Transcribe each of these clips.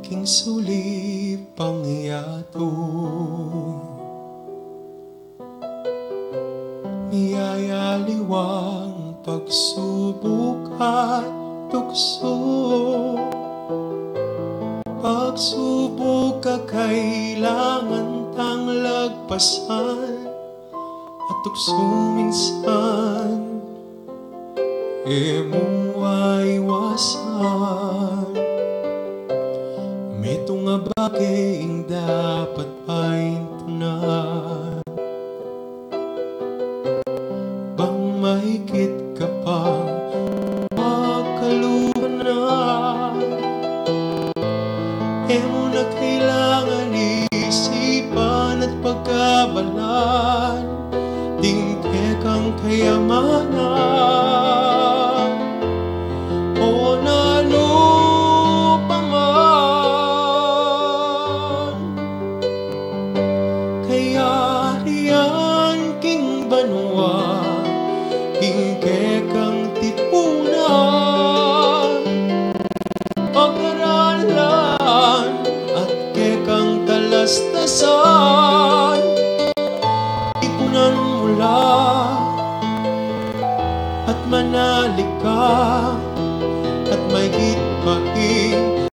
King suli pangyato miyayaliwang pagsubok at tukso. Pagsubok ka kailangan tang lagpasan at tukso minsan maiwasan. Ito nga bagay ang dapat paintunan. Bang mahigit ka pang makaluhan na, mo na kailangan isipan at pagkabalan. Dingke kang kayamanan o nalo pa man. Kaya riyan king banwa, hingke kang tipunan, pag-aralan at kekang talastasan. Ipunan mula at manalik ka at may hitpahin.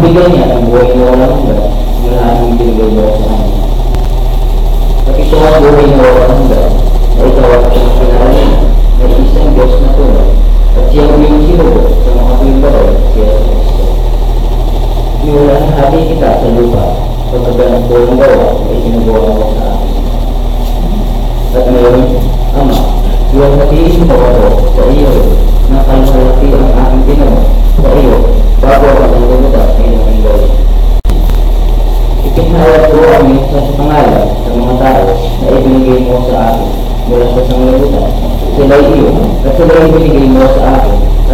binigay niya ang buhay na walang hanggan mula ang binigay mo sa kanya. At ito ang buhay na walang hanggan na ikaw at ang pinaralan na isang Diyos na tunay at siyang iyong sinubo sa mga tuwing siya sa Kristo. Iulan hati kita sa lupa pagkaganap ko ng gawa ay sinubuhan mo sa akin. At ngayon, Ama, iyong matiisin ko ako sa iyo na kalmalaki ang aking ginawa sa iyo bago ako ang lumita ay namin gawin. Ipinahayag ko ang minsan sa pangalan ng mga tao na ibinigay mo sa akin mula sa sanglibutan. Sila'y iyo at sila'y ibinigay mo sa akin at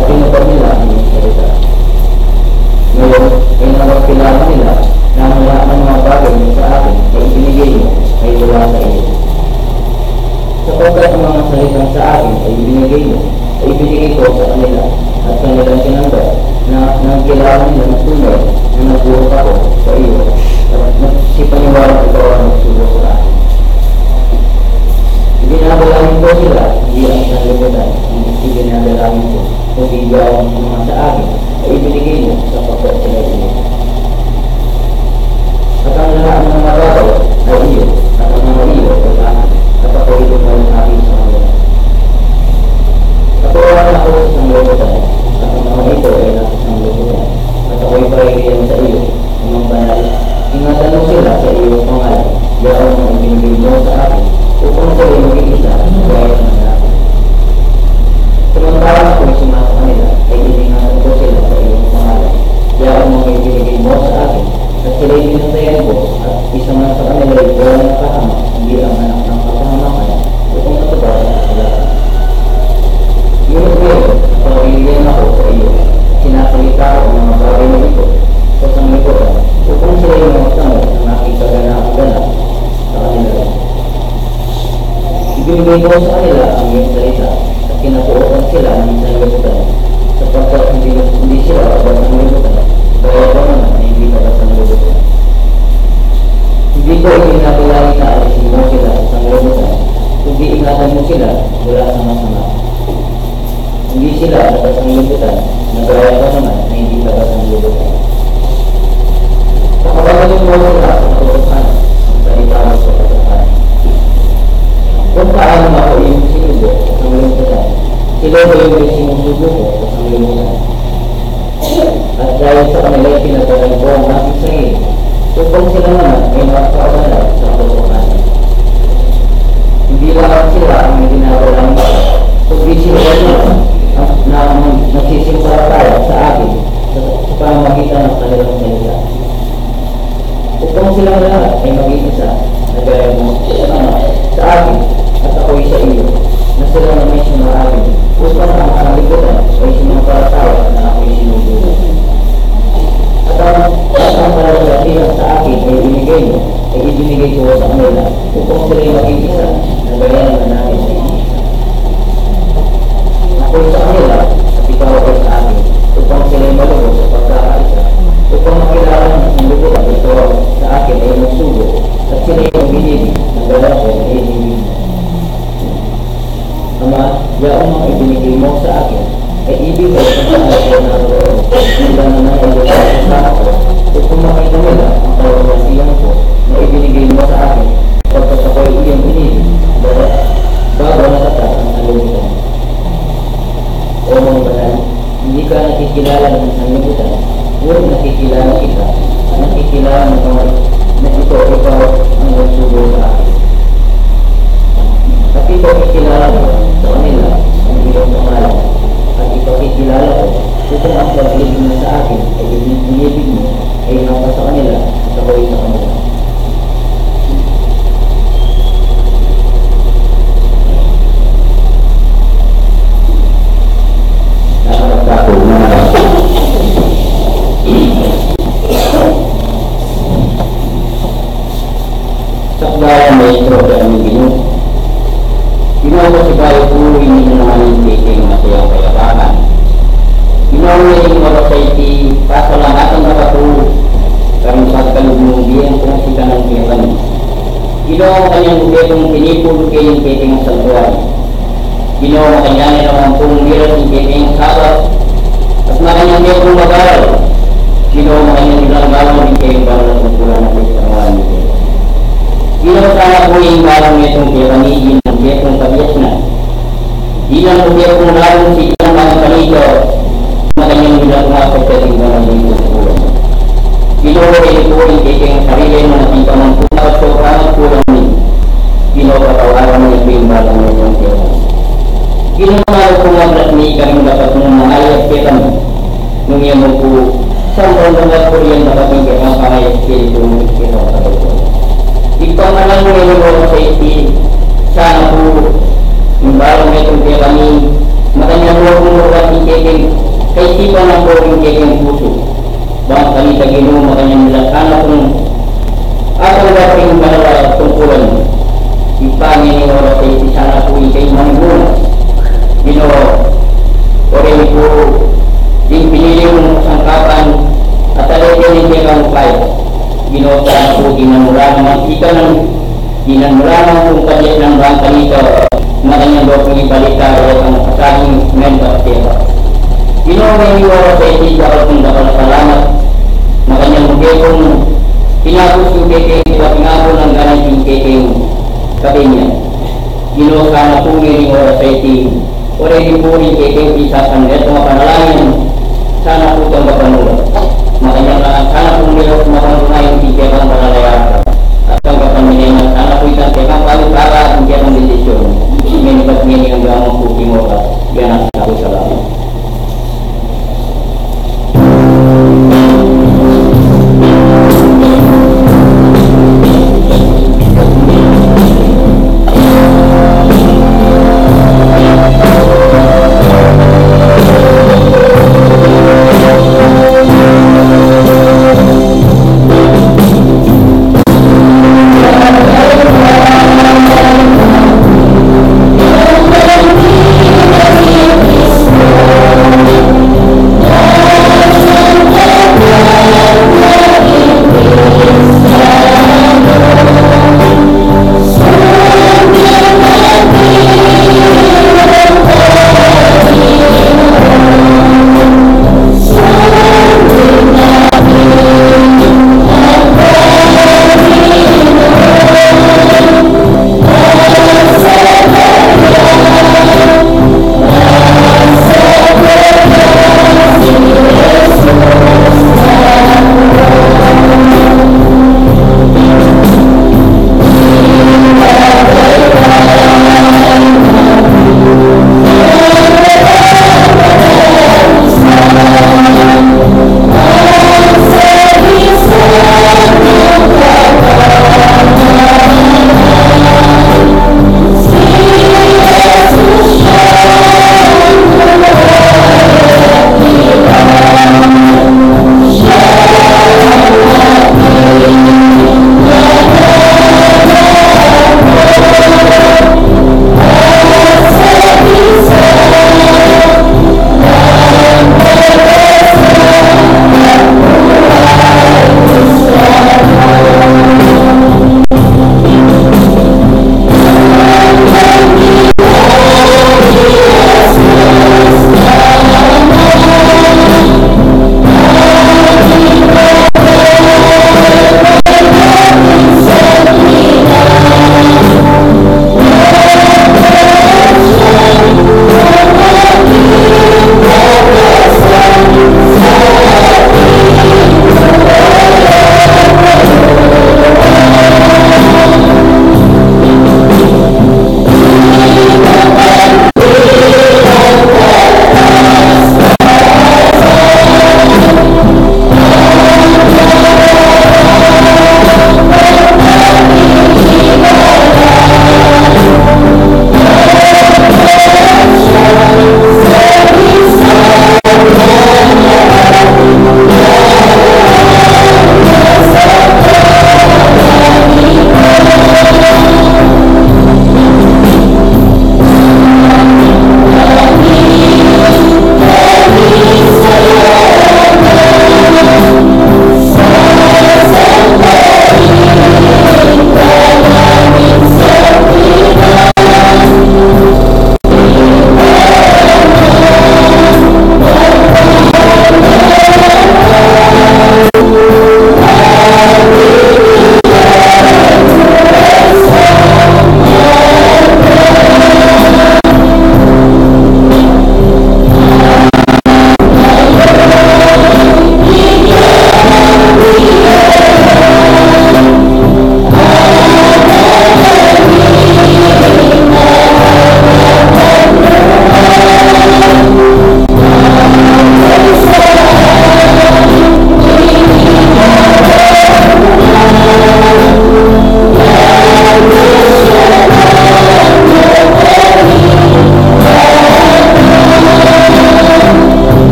yaong mga sa akin ay ibinigay mo sapagkat sila iyo. At ang lahat ng mga bagay ay iyo, at ang mga iyo ay akin, at ako ito mo ang akin sa kanila. Katuruan ako sa isang lubutan, at ang mga ito ay nasa isang lubutan, at ako'y pahigiyan sa iyo, ang banal. Ingatan mo sila sa iyong pangalan, yaong ang ibinigay mo sa akin, upang sila mag-iisa gaya ng akin. Samantalang ako'y sumasa kanila, ay iningatan ko sila sa iyong pangalan, yaong ang ibinigay mo sa akin, at sila'y pinantayan ko, at isa man sa kanila ay walang nakahamak, hindi ang anak ng kapahamakan, upang natubas na kasalanan. Ngunit ngayon, pagpilihan ako sa iyo, sinasalita ko ng mga bagay na ito, sa sanglibutan, upang sila yung magtamo ng aking kaganaang-ganap sa kanila rin. Ibinigay ko sa kanila ang iyong salita, at kinapuotan sila ng sanglibutan, sapagkat hindi sila abad ng sanglibutan, kaya ko naman na hindi abad ng sanglibutan. Hindi ko itinabilin na alisin mo sila sa sanglibutan, kundi ingatan mo sila mula sa masama. Hindi sila abad ng sanglibutan, nagaya ko naman na hindi abad ng sanglibutan. Pakabagalin mo sila sa katotohanan, ang salita mo sa katotohanan. Kung paano ako iyong sinubo sa sanglibutan, sila ko yung sinusubo ko sa sanglibutan. At dahil sa kanila'y pinagalan ko ang aking sarili, upang sila naman ay makakaabanay sa katotohanan. Hindi lang sila ang ginagalang mo, kundi sila naman na nagsisimpalataya sa akin sa pamamagitan ng kanilang salita. Upang silang lahat ay mag-iisa na gaya mo sa akin at ako'y sa iyo, na sila na may sumarami, upang ang sanglibutan ay sinumpalataya na ako'y sinubuo. At ang palalagatihan sa akin ay ibinigay mo, ay ibinigay ko sa kanila, upang sila ay mag-iisa na gaya na namin sa isa. Ako'y sa kanila at ikaw ay sa akin, upang sila ay malubos sa pagkakaisa, upang makilala ng sanglibutan ito sa akin ay magsugo, at sila ay mag-ibig ng galang ko ay ibigin mo. Ama, yaong ang ibinigay mo sa akin, ay ibig ay sa akin na naroon, sila naman ay lupa sa ako, upang makita nila ang kalawasihan ko na ibinigay mo sa akin, pagkat ako'y iyong inibig, bago natatas ang sanglibutan. O mga banal, hindi ka nakikilala ng sanglibutan, ngunit nakikilala kita, at nakikilala mo na ito ikaw ang nagsugo sa akin. At ito ikilala mo sa kanila ang iyong pangalan, at ipakikilala ko upang ang pag-ibig mo sa akin ay inibig mo ay nasa sa kanila at ako'y sa kanila. Sakdara maestro ke aming Ginoo. Ginoo mo si bayo puri ni naman yung titing masayang kayabangan. Ginoo mo yung mga sa iti pasalamatan na katulog karang pagkalugmubiyan kung si kanang kiyaban. Ginoo mo kanyang gubetong pinipul kayong titing santuan. Ginoo mo kanyang naman pong miras yung titing sabat at makanyang gubetong magaral. Ginoo mo kanyang nilang yung kayong bago na tungkulan na pagkawan nito. Ginoo sana po yung barang itong kiyabanigin ng betong kabias na. Di lang po betong lalong si isang mga palito na kanyang nilang mga pagkatinggalan dito sa ulo. Ginoo kayo po yung titing sarili mo na tika ng punaw at sobrang kulang din. Ginoo katawaran mo yung barang itong kiyaban. Ginoo nga po nga plasmi kaming dapat mong maayat kita mo. Nung yan mo po, saan po ang po yan dapat yung kitang pangayat spirito mo kitang katulog. Ikaw na lang mo yung sa iti, sana po, yung barang itong kaya kami, makanya mo kung murag yung keking, kay sipa na po yung keking puso. Bang kami Ginoo makanya nila, sana kung atong dapat yung banala tungkulan mo. Ipangin yung oras sa iti, sana po yung kayo manibuna. Ginoo, o rin po, yung pinili mong sangkapan, at talagang hindi ka mukaya. Ginoo sana po ginamula naman ika ng ginamula naman kung kadyat ng bangka nito na kanyang daw pong ibalita ay ang kasaging mental tira. Ginoo may iwara sa hindi dapat kung salamat na kanyang bugay mo. Pinagos yung keke, pinagos ng ganan yung keke mo. Sabi niya, Ginoo sana po ngayon oras sa itim. Already po rin keke isa sa mga panalangin. Sana po itong mapanulat. Makanya sana po ngayon mapanulat yung keke ang panalayaran. At ang kapamilingan, sana po isang kekang para at hindi ang desisyon. Menipat ngini ang gamang po kimoka. Yan ang ako salamat.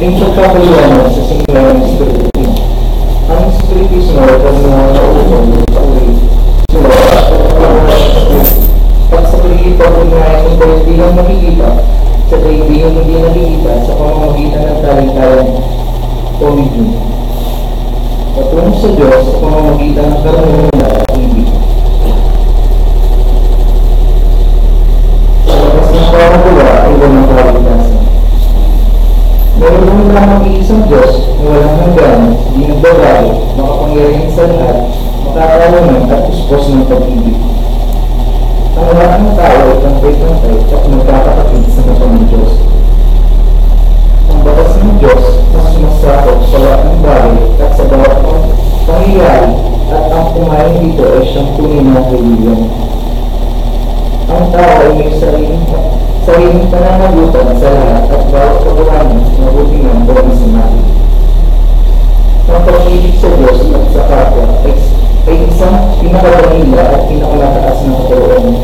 Yung pagkakaliwanag sa singlalang spiritismo. Ang spiritismo ay pagmuha na upang sa uli. At sa paligid pag-unayan ng bilang makikita sa sa daigdig yung hindi nakikita sa pamamagitan ng talentayan o medium. Patungo sa Diyos sa pamamagitan ng karunungan at ibig. Sa labas ng pamagawa ay walang kaligtasan. Meron lang lamang iisang Diyos na walang hanggan, di nagbabago, makapangyarihan sa lahat, makakalaman at puspos ng pag-ibig. Ang lahat ng tao ay pantay-pantay at magkakapatid sa mata ng Diyos. Ang batas ng Diyos mas sumasakop sa lahat ng bagay at sa bawat pangyayari at ang pumaling dito ay siyang tunay na kaibigan. Ang tao ay may sariling pananagutan sa lahat at bawat kagawanan mabuti ng o masama. Ang pag-ibig sa Diyos at sa kapwa ay isang pinakabanila at pinakamataas na katulungan.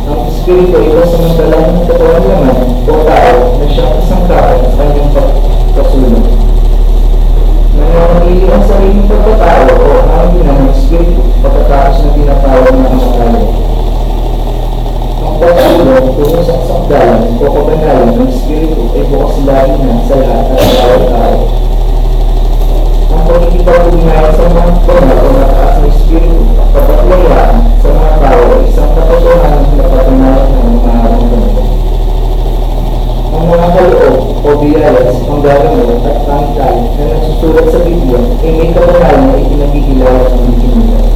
Ang Espiritu ay pasamantalang ng katawan naman o tao na siyang kasangkapan sa kanyang pagkasulong. Nananatili ang sariling pagkatao o hangin ng Espiritu pagkatapos na tinatawag ng makakaya. Ang pagsulong tungo sa kasangdalan o kabanalan ng Espiritu ay bukas lagi na sa lahat at bawat tao. Ang pagkikipag-ugnayan sa mga banal o mataas na Espiritu at pagkaklayaan sa mga tao ay isang katotohanan na napatunayan ng mga araw-araw. Ang mga kaloob o biyaya sa panggagamot at pangkal na nagsusulat sa Biblia ay may kabanalan na itinagkikilala ng Biblia.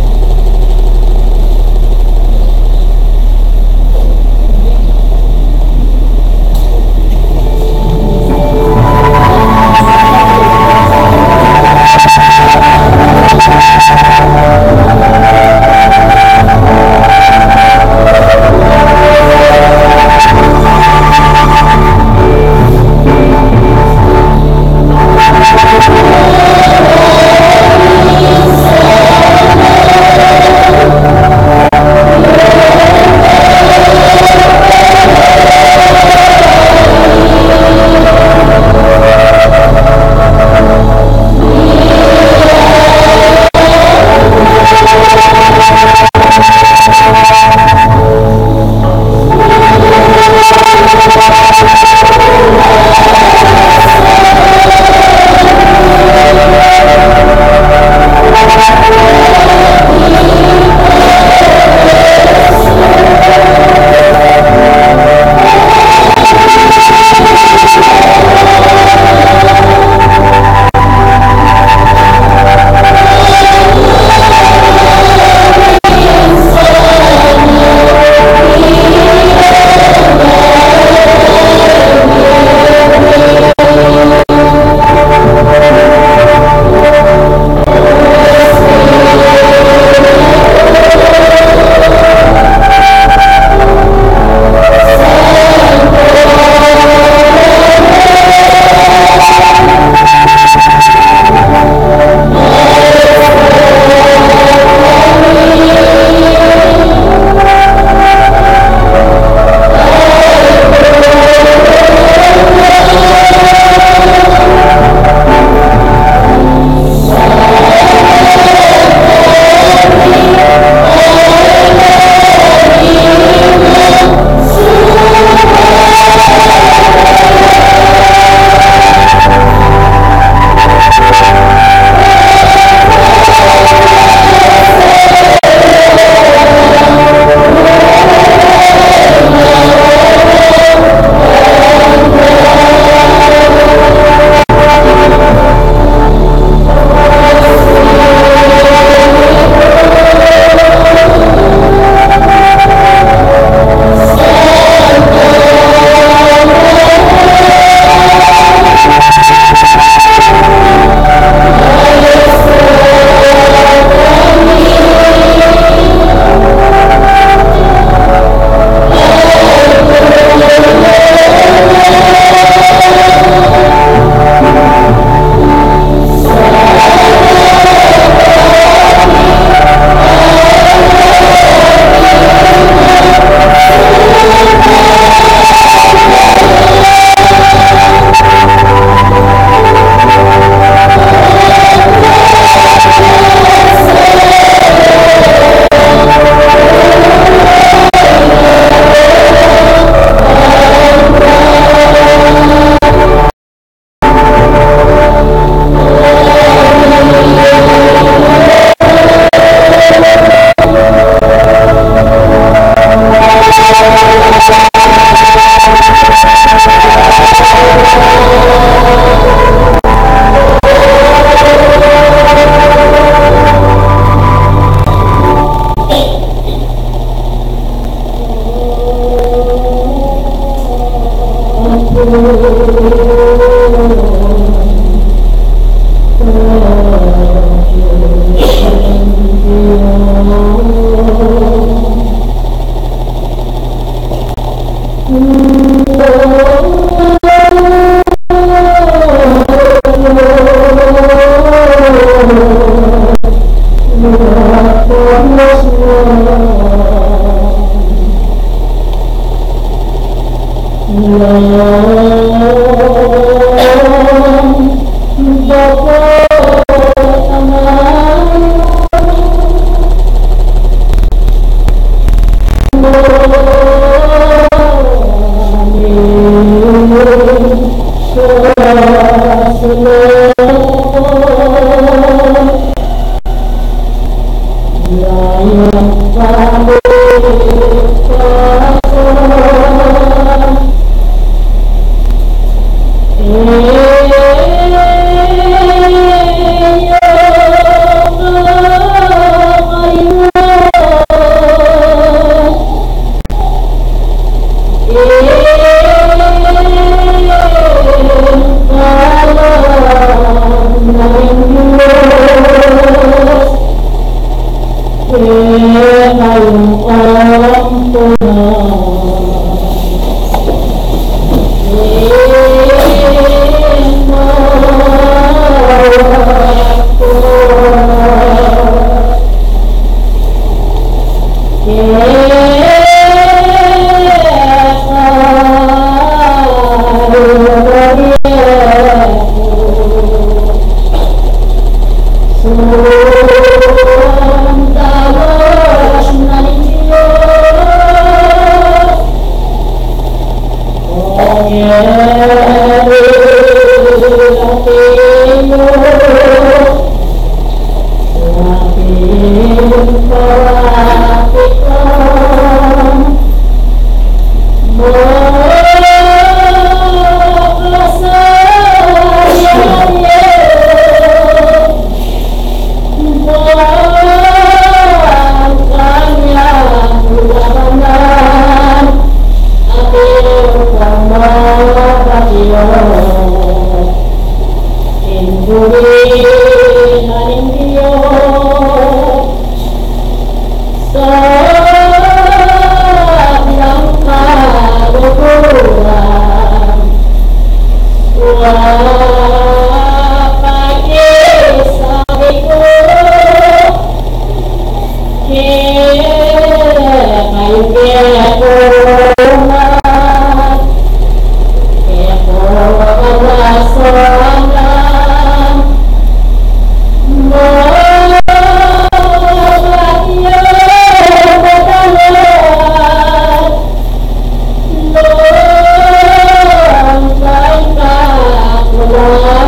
Lord.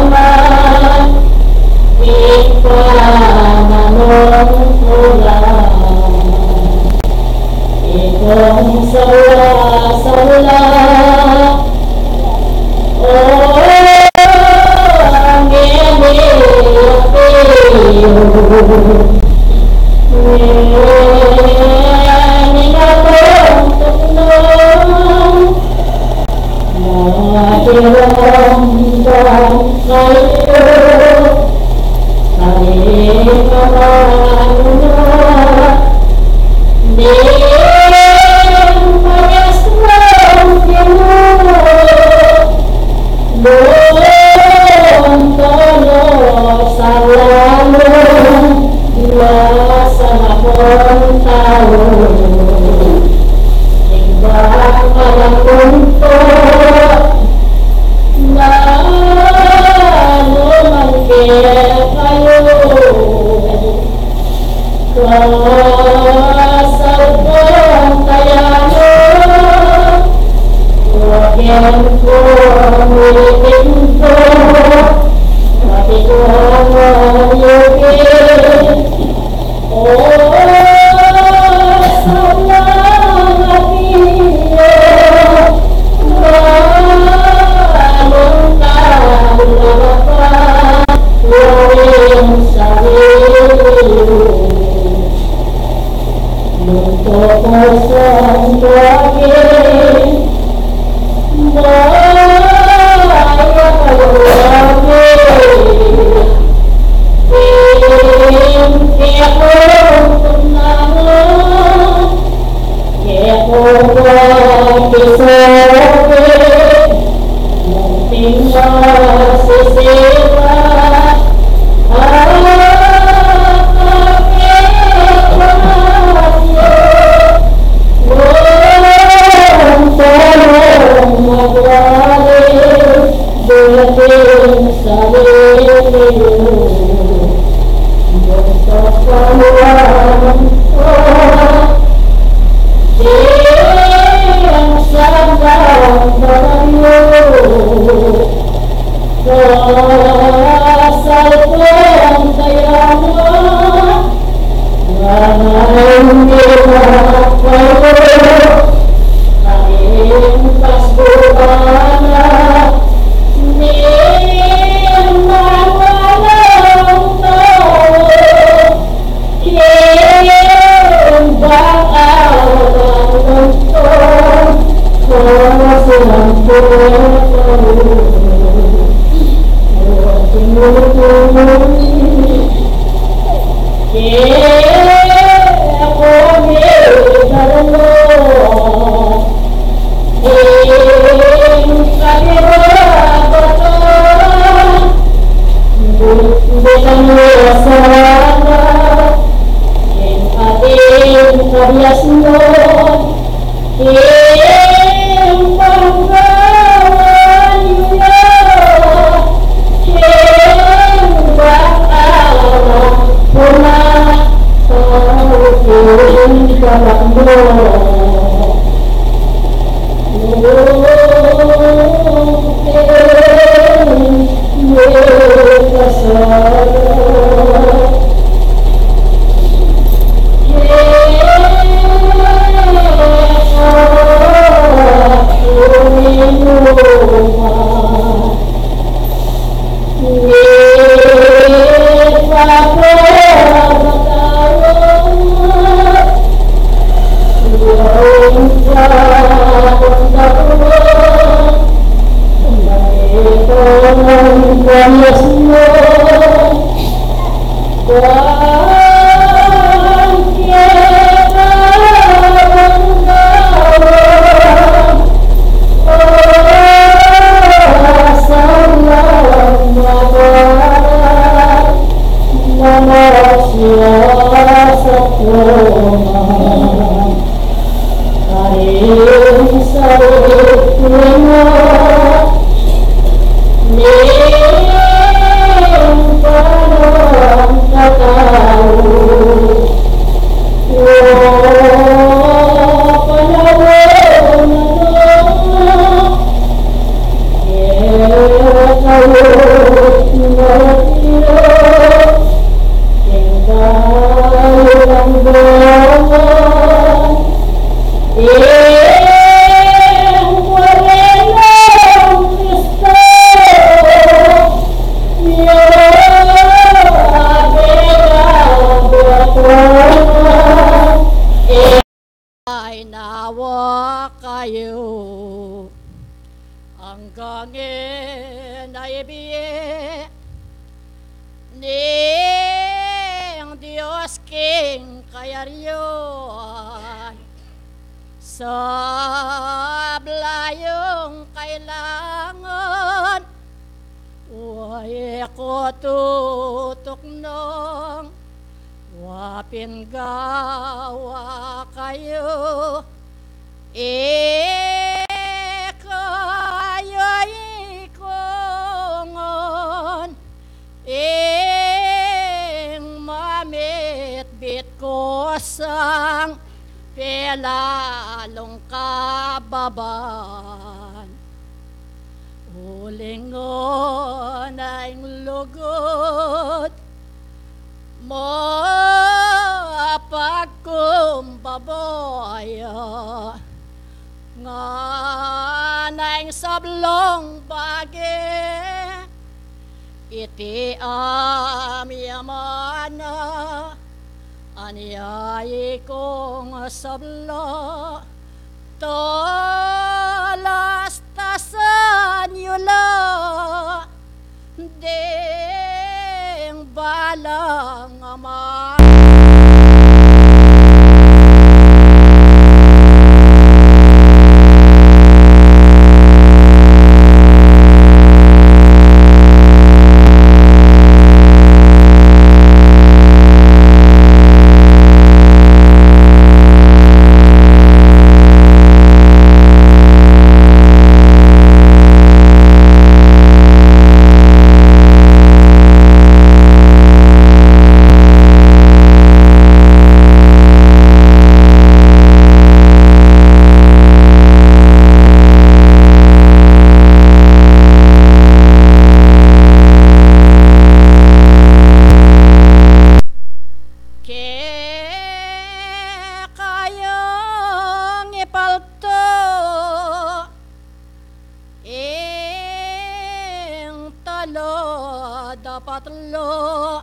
galo dapat lo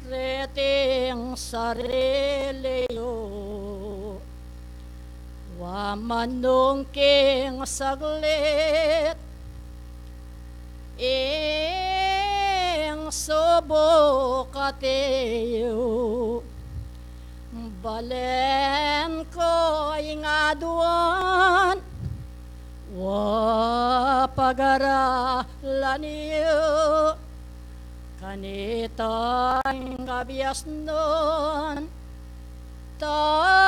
reting sarili yo. Wa manungking saglit ing subok kateyo. Balen ko ingaduan wa pagaralan iyo kanitang kabias nun tawat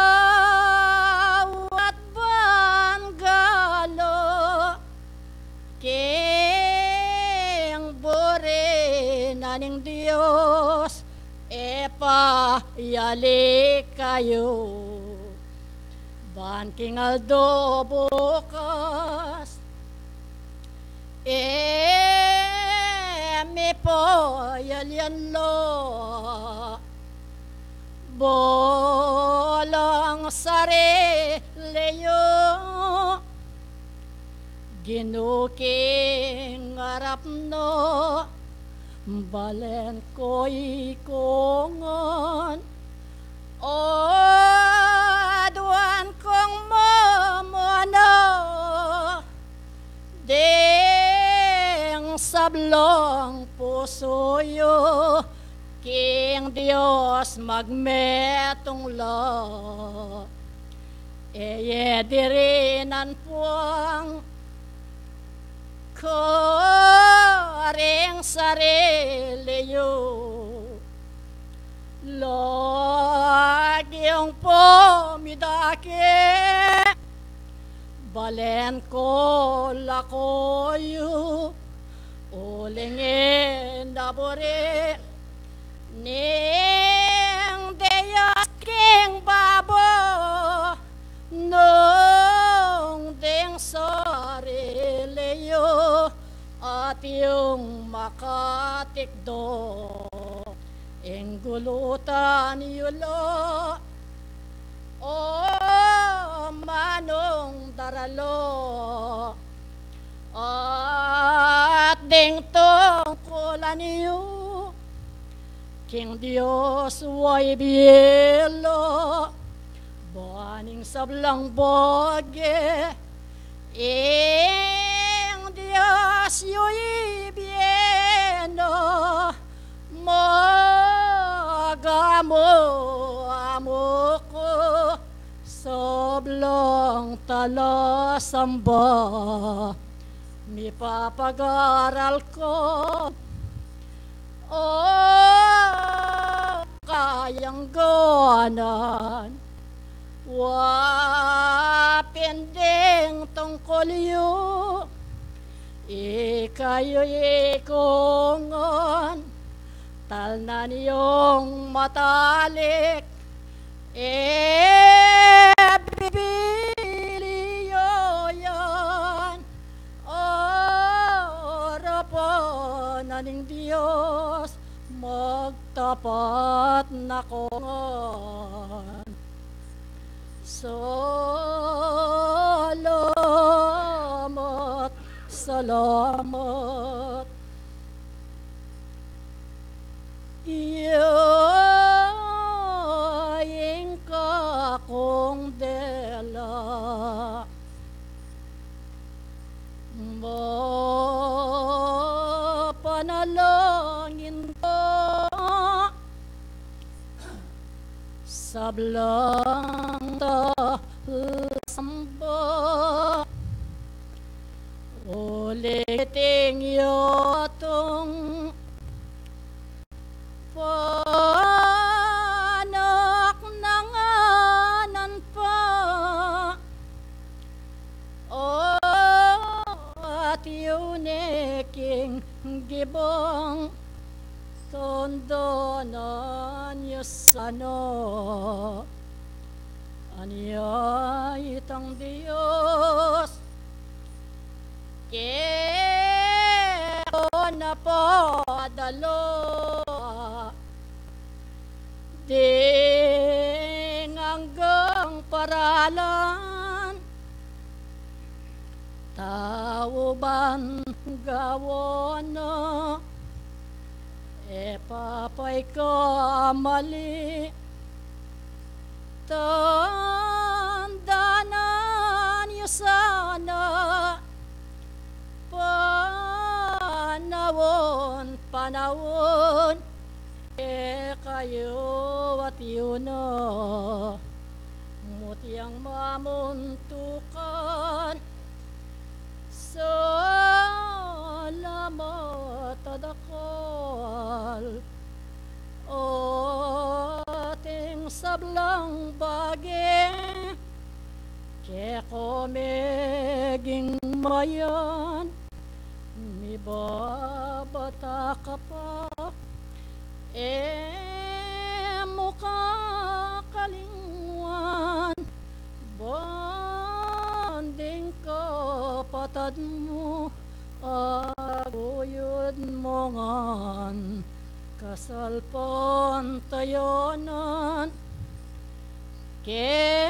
banggalo king bore naning Dios epayali kayo banking aldo bukas mi po yalian lo bolang sare leyo ginuking arap no balen ko ikongon o aduan kong mamono ding sablong puso yo king Dios magmetong lo dirinan puang koring sarili yo lagyong pomidake balen ko lakoyo ulingin dabore ning Diyos king babo nung ding sarili yo at yung makatikdo ing gulutan yulo o manong daralo at ding tungkulan yu king Dios way bielo baning sablang boge ing Dios yuy bieno magamo amo ko soblong tala samba mi papagaral ko o kayang ganan wapendeng tungkol yu ikayo ikongon talnan yung matalik bibiliyo yan orapan naning Diyos magtapat na kongon salamat salamat iyaying ka kong dela mapanalangin ko sablang samba uliting yotong panak nanganan pa o at yuneking gibong tondonan yusano anya itang Diyos kero na padalo ding hanggang paralan tao ban gawon na papay ka mali tandanan niyo sana panawon kayo at yun na mutiang mamuntukan salamat adakal o ating sablang bagay kaya ko meging mayan mi babata ka pa mukha kalingwan banding kapatad mo aguyod mo ngan kasalpon tayonan ke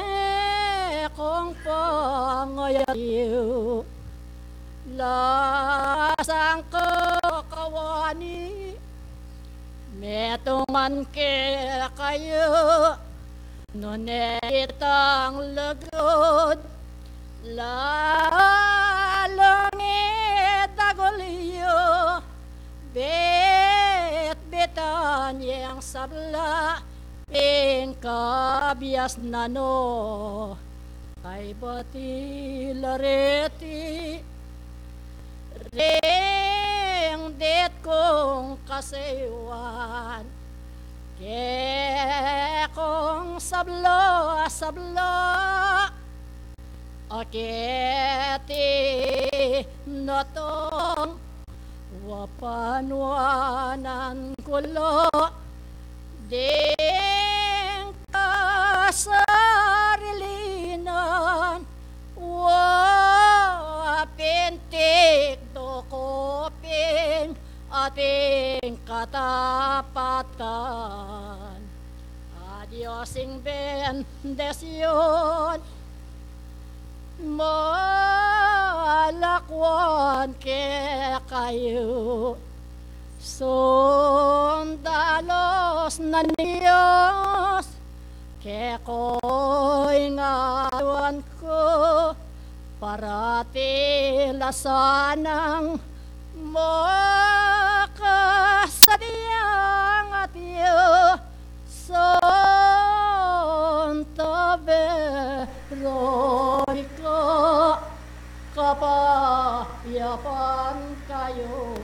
kong pangayaw lasang kawani metungan ke kayo nunetang lagod lalong itagulyo bet-betan yang sabla pingkabias na no kay bati lareti ring det kong kasewan ke kong sablo aketi notong wapanwanan kulo ding kasarilinan wapintik dokopin ating katapatan adiosing bendesyon malakwan ke kayo sundalos na Diyos ke ko'y ngawan ko parati lasanang makasadyang at iyo sontabe ko kapayapan kayo.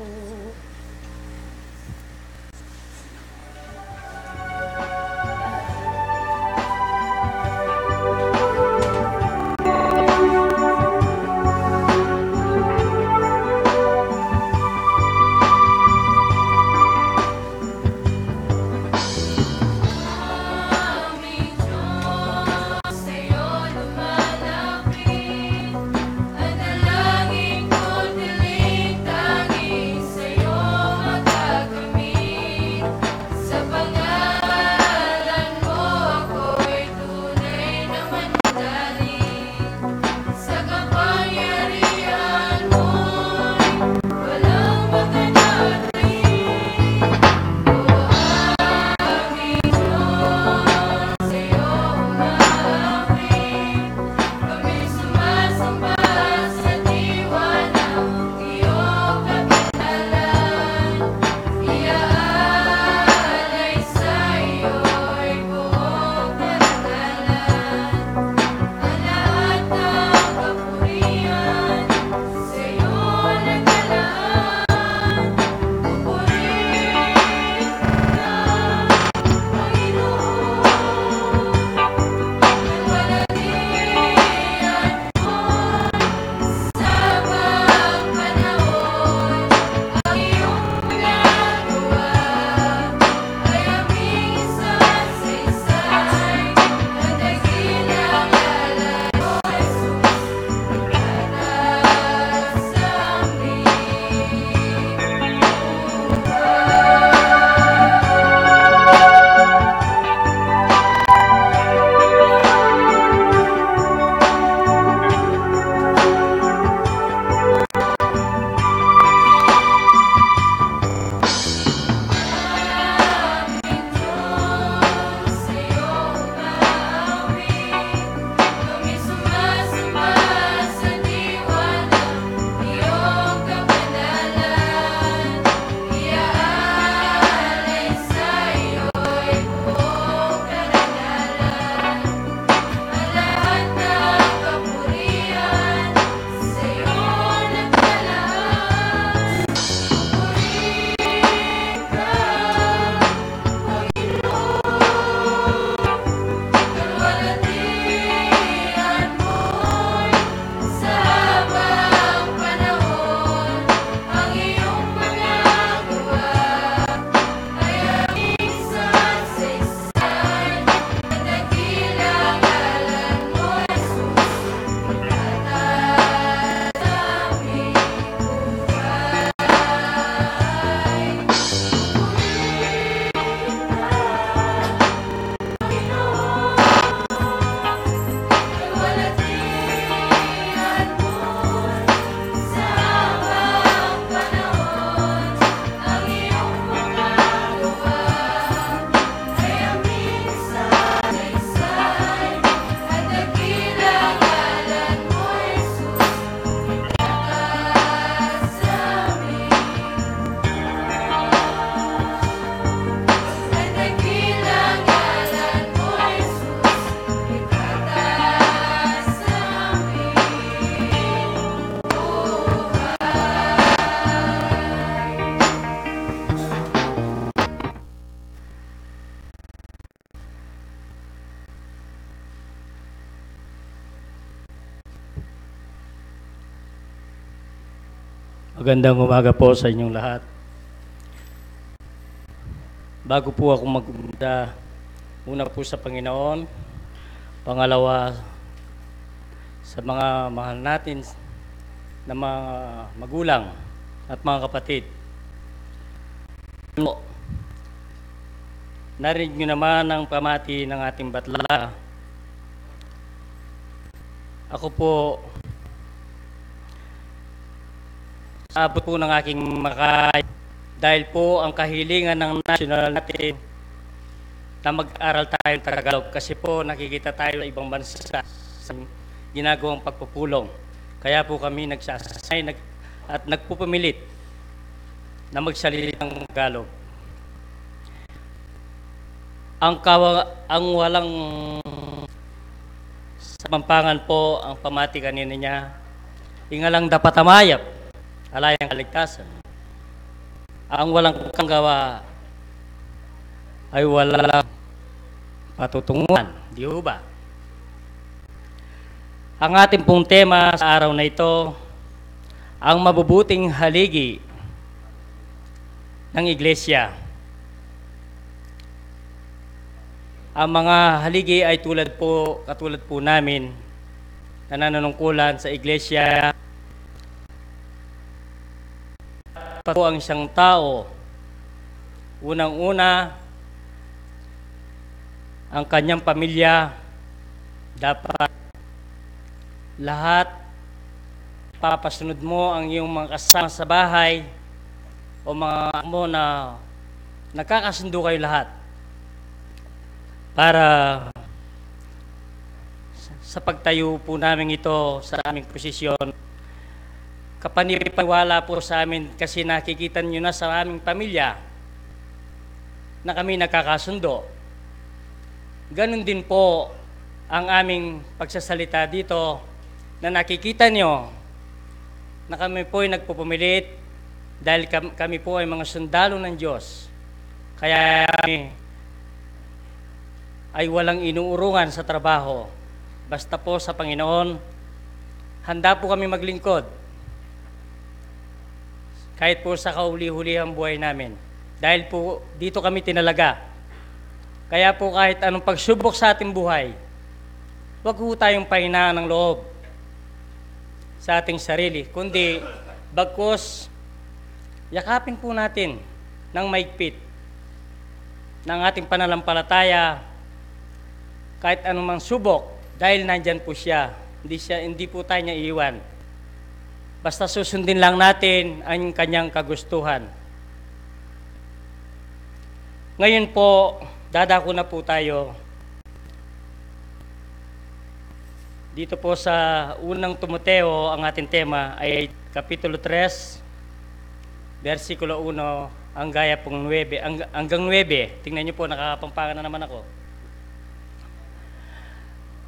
Magandang umaga po sa inyong lahat. Bago po ako mag-umda, una po sa Panginoon, pangalawa sa mga mahal natin na mga magulang at mga kapatid. Narinig nyo naman ang pamati ng ating batla. Ako po, abot po ng aking makay dahil po ang kahilingan ng national natin na mag-aral tayo ng Tagalog kasi po nakikita tayo sa ibang bansa sa ginagawang pagpupulong. Kaya po kami nagsasay at nagpupumilit na magsalita ng Tagalog. Ang walang sa Pampangan po ang pamati kanina niya, ingalang dapat amayap, alayang kaligtasan. Ang walang kanggawa ay walang patutunguhan, di ba? Ang ating pong tema sa araw na ito, ang mabubuting haligi ng iglesia. Ang mga haligi ay katulad po namin na nananungkulan sa iglesia. Po ang isang tao, unang-una, ang kanyang pamilya, dapat lahat papasunod mo ang iyong mga kasama sa bahay o mga mo na nagkakasundo kayo lahat para sa pagtayo po namin ito sa aming posisyon. Kapanipaniwala po sa amin kasi nakikita nyo na sa aming pamilya na kami nakakasundo. Ganon din po ang aming pagsasalita dito na nakikita nyo na kami po ay nagpupumilit dahil kami po ay mga sundalo ng Diyos. Kaya kami ay walang inuurungan sa trabaho. Basta po sa Panginoon, handa po kami maglingkod. Kahit po sa kauli-hulihang buhay namin. Dahil po dito kami tinalaga. Kaya po kahit anong pagsubok sa ating buhay, huwag po tayong pahinaan ng loob sa ating sarili. Kundi, bagkus, yakapin po natin ng maigpit ng ating pananampalataya kahit anumang subok dahil nandyan po siya. Hindi po tayo niya iiwan. Basta susundin lang natin ang kanyang kagustuhan. Ngayon po, dadako na po tayo dito po sa unang Timoteo. Ang ating tema ay Kapitulo 3, versikulo 1, ang gaya pong 9, hanggang 9. Tingnan niyo po, nakakapampangan na naman ako.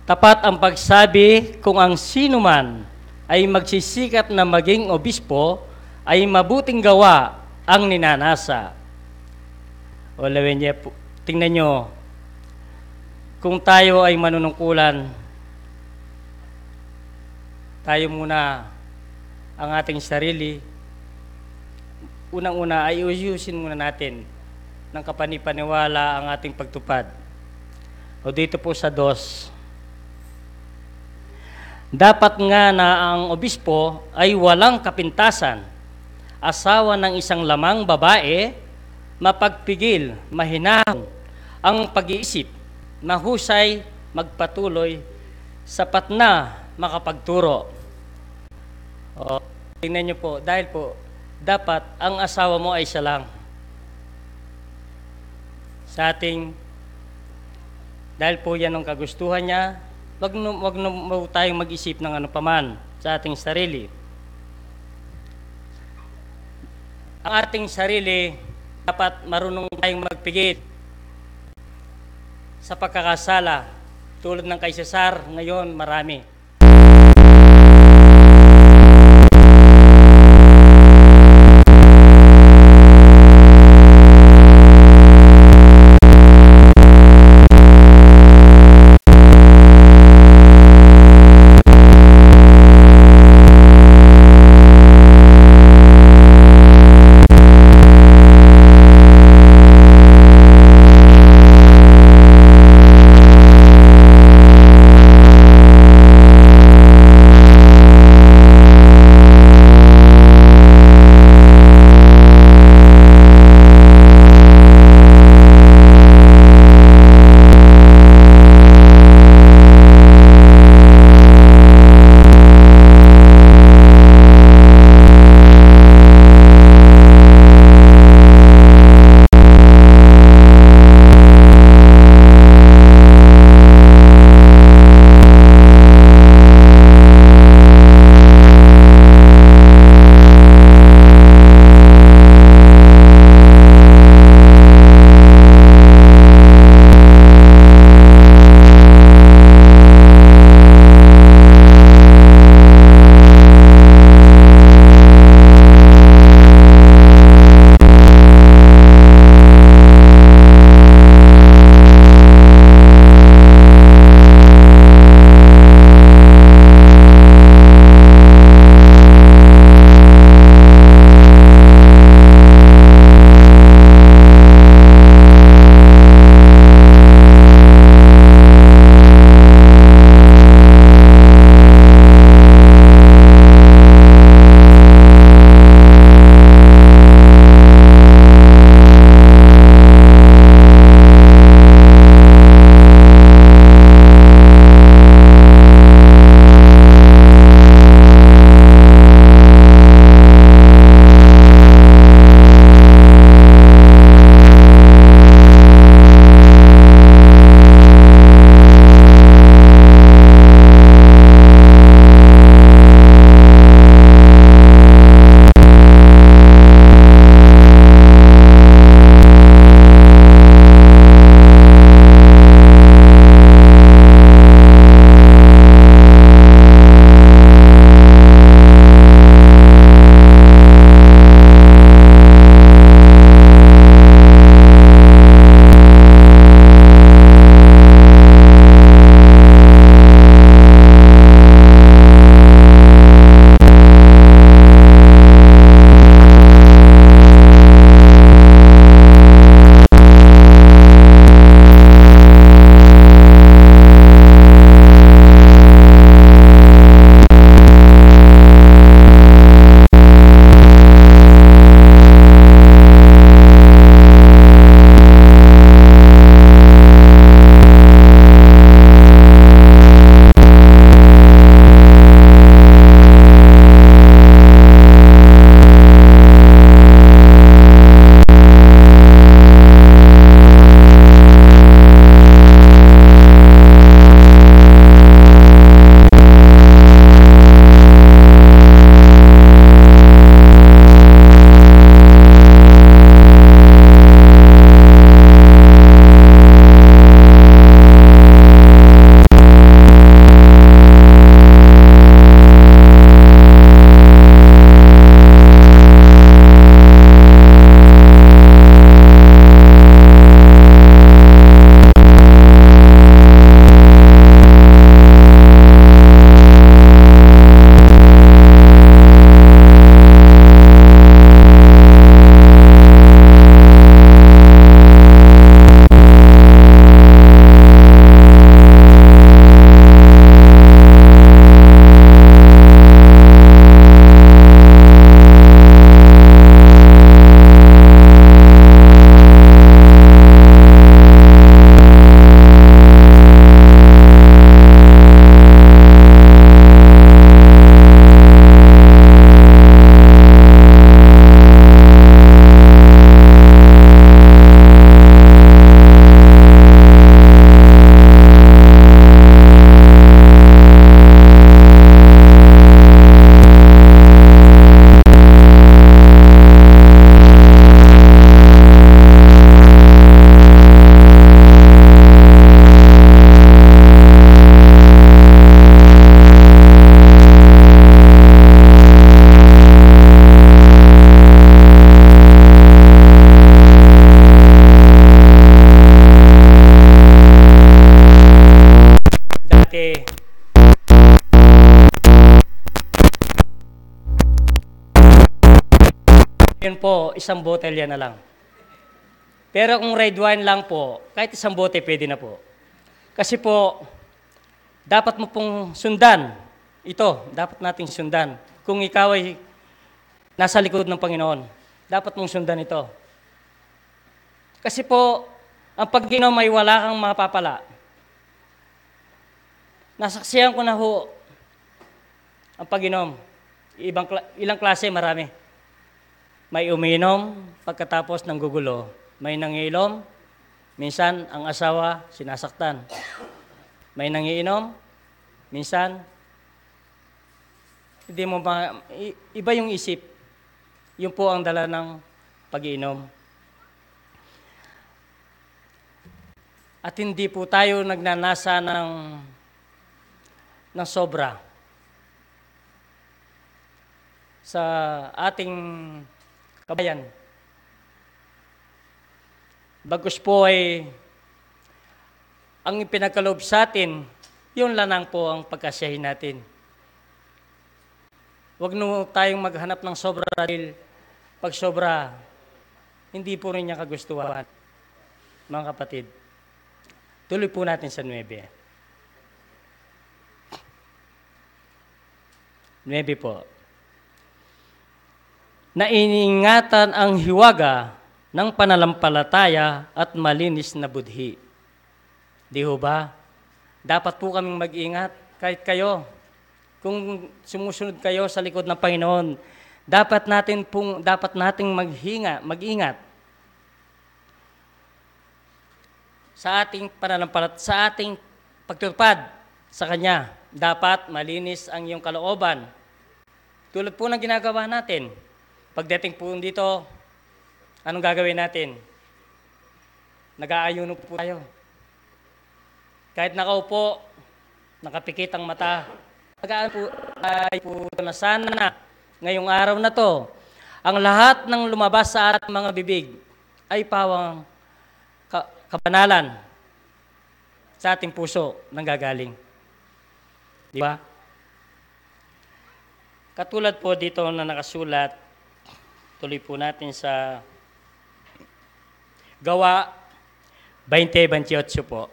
Tapat ang pagsabi kung ang sino man ay magsisikap na maging obispo ay mabuting gawa ang ninanasa. O lawin niya po, tingnan nyo, kung tayo ay manunungkulan, tayo muna ang ating sarili. Unang-una ay uyusin muna natin ng kapanipaniwala ang ating pagtupad. O dito po sa 2, dapat nga na ang obispo ay walang kapintasan, asawa ng isang lamang babae, mapagpigil, mahinahon ang pag-iisip, mahusay, magpatuloy, sapat na makapagturo. O, tingnan nyo po, dahil po, dapat ang asawa mo ay siya lang. Sa ating, dahil po yan ang kagustuhan niya, wag tayong mag-isip ng ano paman sa ating sarili. Ang ating sarili, dapat marunong tayong magpigil sa pagkakasala. Tulad ng kay Cesar, ngayon marami. po, isang botelya na lang. Pero kung red wine lang po, kahit isang bote pwede na po. Kasi po, dapat mo pong sundan. Ito, dapat nating sundan. Kung ikaw ay nasa likod ng Panginoon, dapat mong sundan ito. Kasi po, ang pag-inom ay wala kang mapapala. Nasaksihan ko na ho ang pag-inom. Ilang klase, marami. May uminom pagkatapos ng gugulo. May nangiinom, minsan ang asawa sinasaktan. May nangiinom, minsan hindi mo iba yung isip. Yun po ang dala ng pag-iinom. At hindi po tayo nagnanasa ng sobra sa ating kabayan. Bagkus po ay ang ipinagkaloob sa atin, yun lanang po ang pagkasyahin natin. Huwag no tayong maghanap ng sobra dahil pag sobra, hindi po rin niya kagustuhan. Mga kapatid, tuloy po natin sa 9. 9 po. Naiingatan ang hiwaga ng pananampalataya at malinis na budhi. Di ho ba? Dapat po kaming mag-ingat kahit kayo. Kung sumusunod kayo sa likod ng Panginoon, dapat nating mag-ingat sa ating sa ating pagtutupad sa Kanya. Dapat malinis ang iyong kalooban. Tulad po ng ginagawa natin. Pagdating po dito, anong gagawin natin? Nag-aayuno po tayo. Kahit nakaupo, nakapikit ang mata, nag-aayuno po na sana ngayong araw na to, ang lahat ng lumabas sa ating mga bibig ay pawang kabanalan sa ating puso nang gagaling. Di ba? Katulad po dito na nakasulat, tuloy po natin sa Gawa 20:28 po.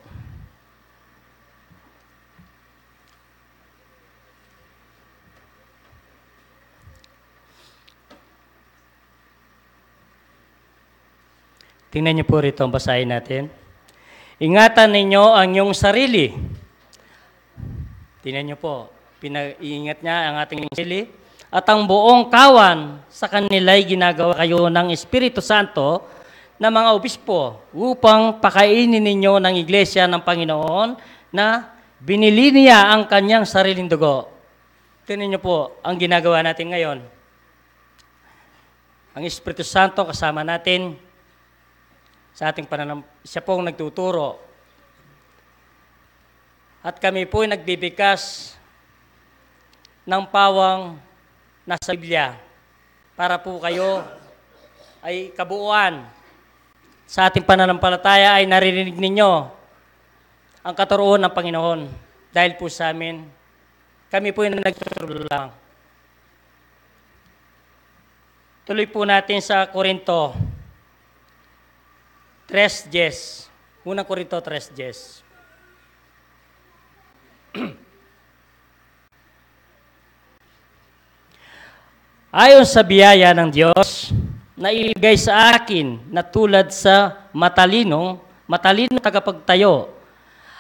Tingnan niyo po rito ang basahin natin. Ingatan ninyo ang iyong sarili. Tingnan niyo po, pinag-iingat niya ang ating sarili at ang buong kawan sa kanila'y ginagawa kayo ng Espiritu Santo na mga obispo upang pakainin ninyo ng iglesia ng Panginoon na binili niya ang kanyang sariling dugo. Tingnan niyo po ang ginagawa natin ngayon. Ang Espiritu Santo kasama natin sa ating siya pong nagtuturo. At kami po ay nagbibigkas ng pawang nasa Biblia para po kayo ay kabuuan sa ating pananampalataya ay naririnig ninyo ang katuruan ng Panginoon. Dahil po sa amin, kami po ay nagtuturo lang. Tuloy po natin sa Korinto 3:10. Unang Korinto 3:10. Ayon sa biyaya ng Diyos, na iligay sa akin na tulad sa matalinong tagapagtayo,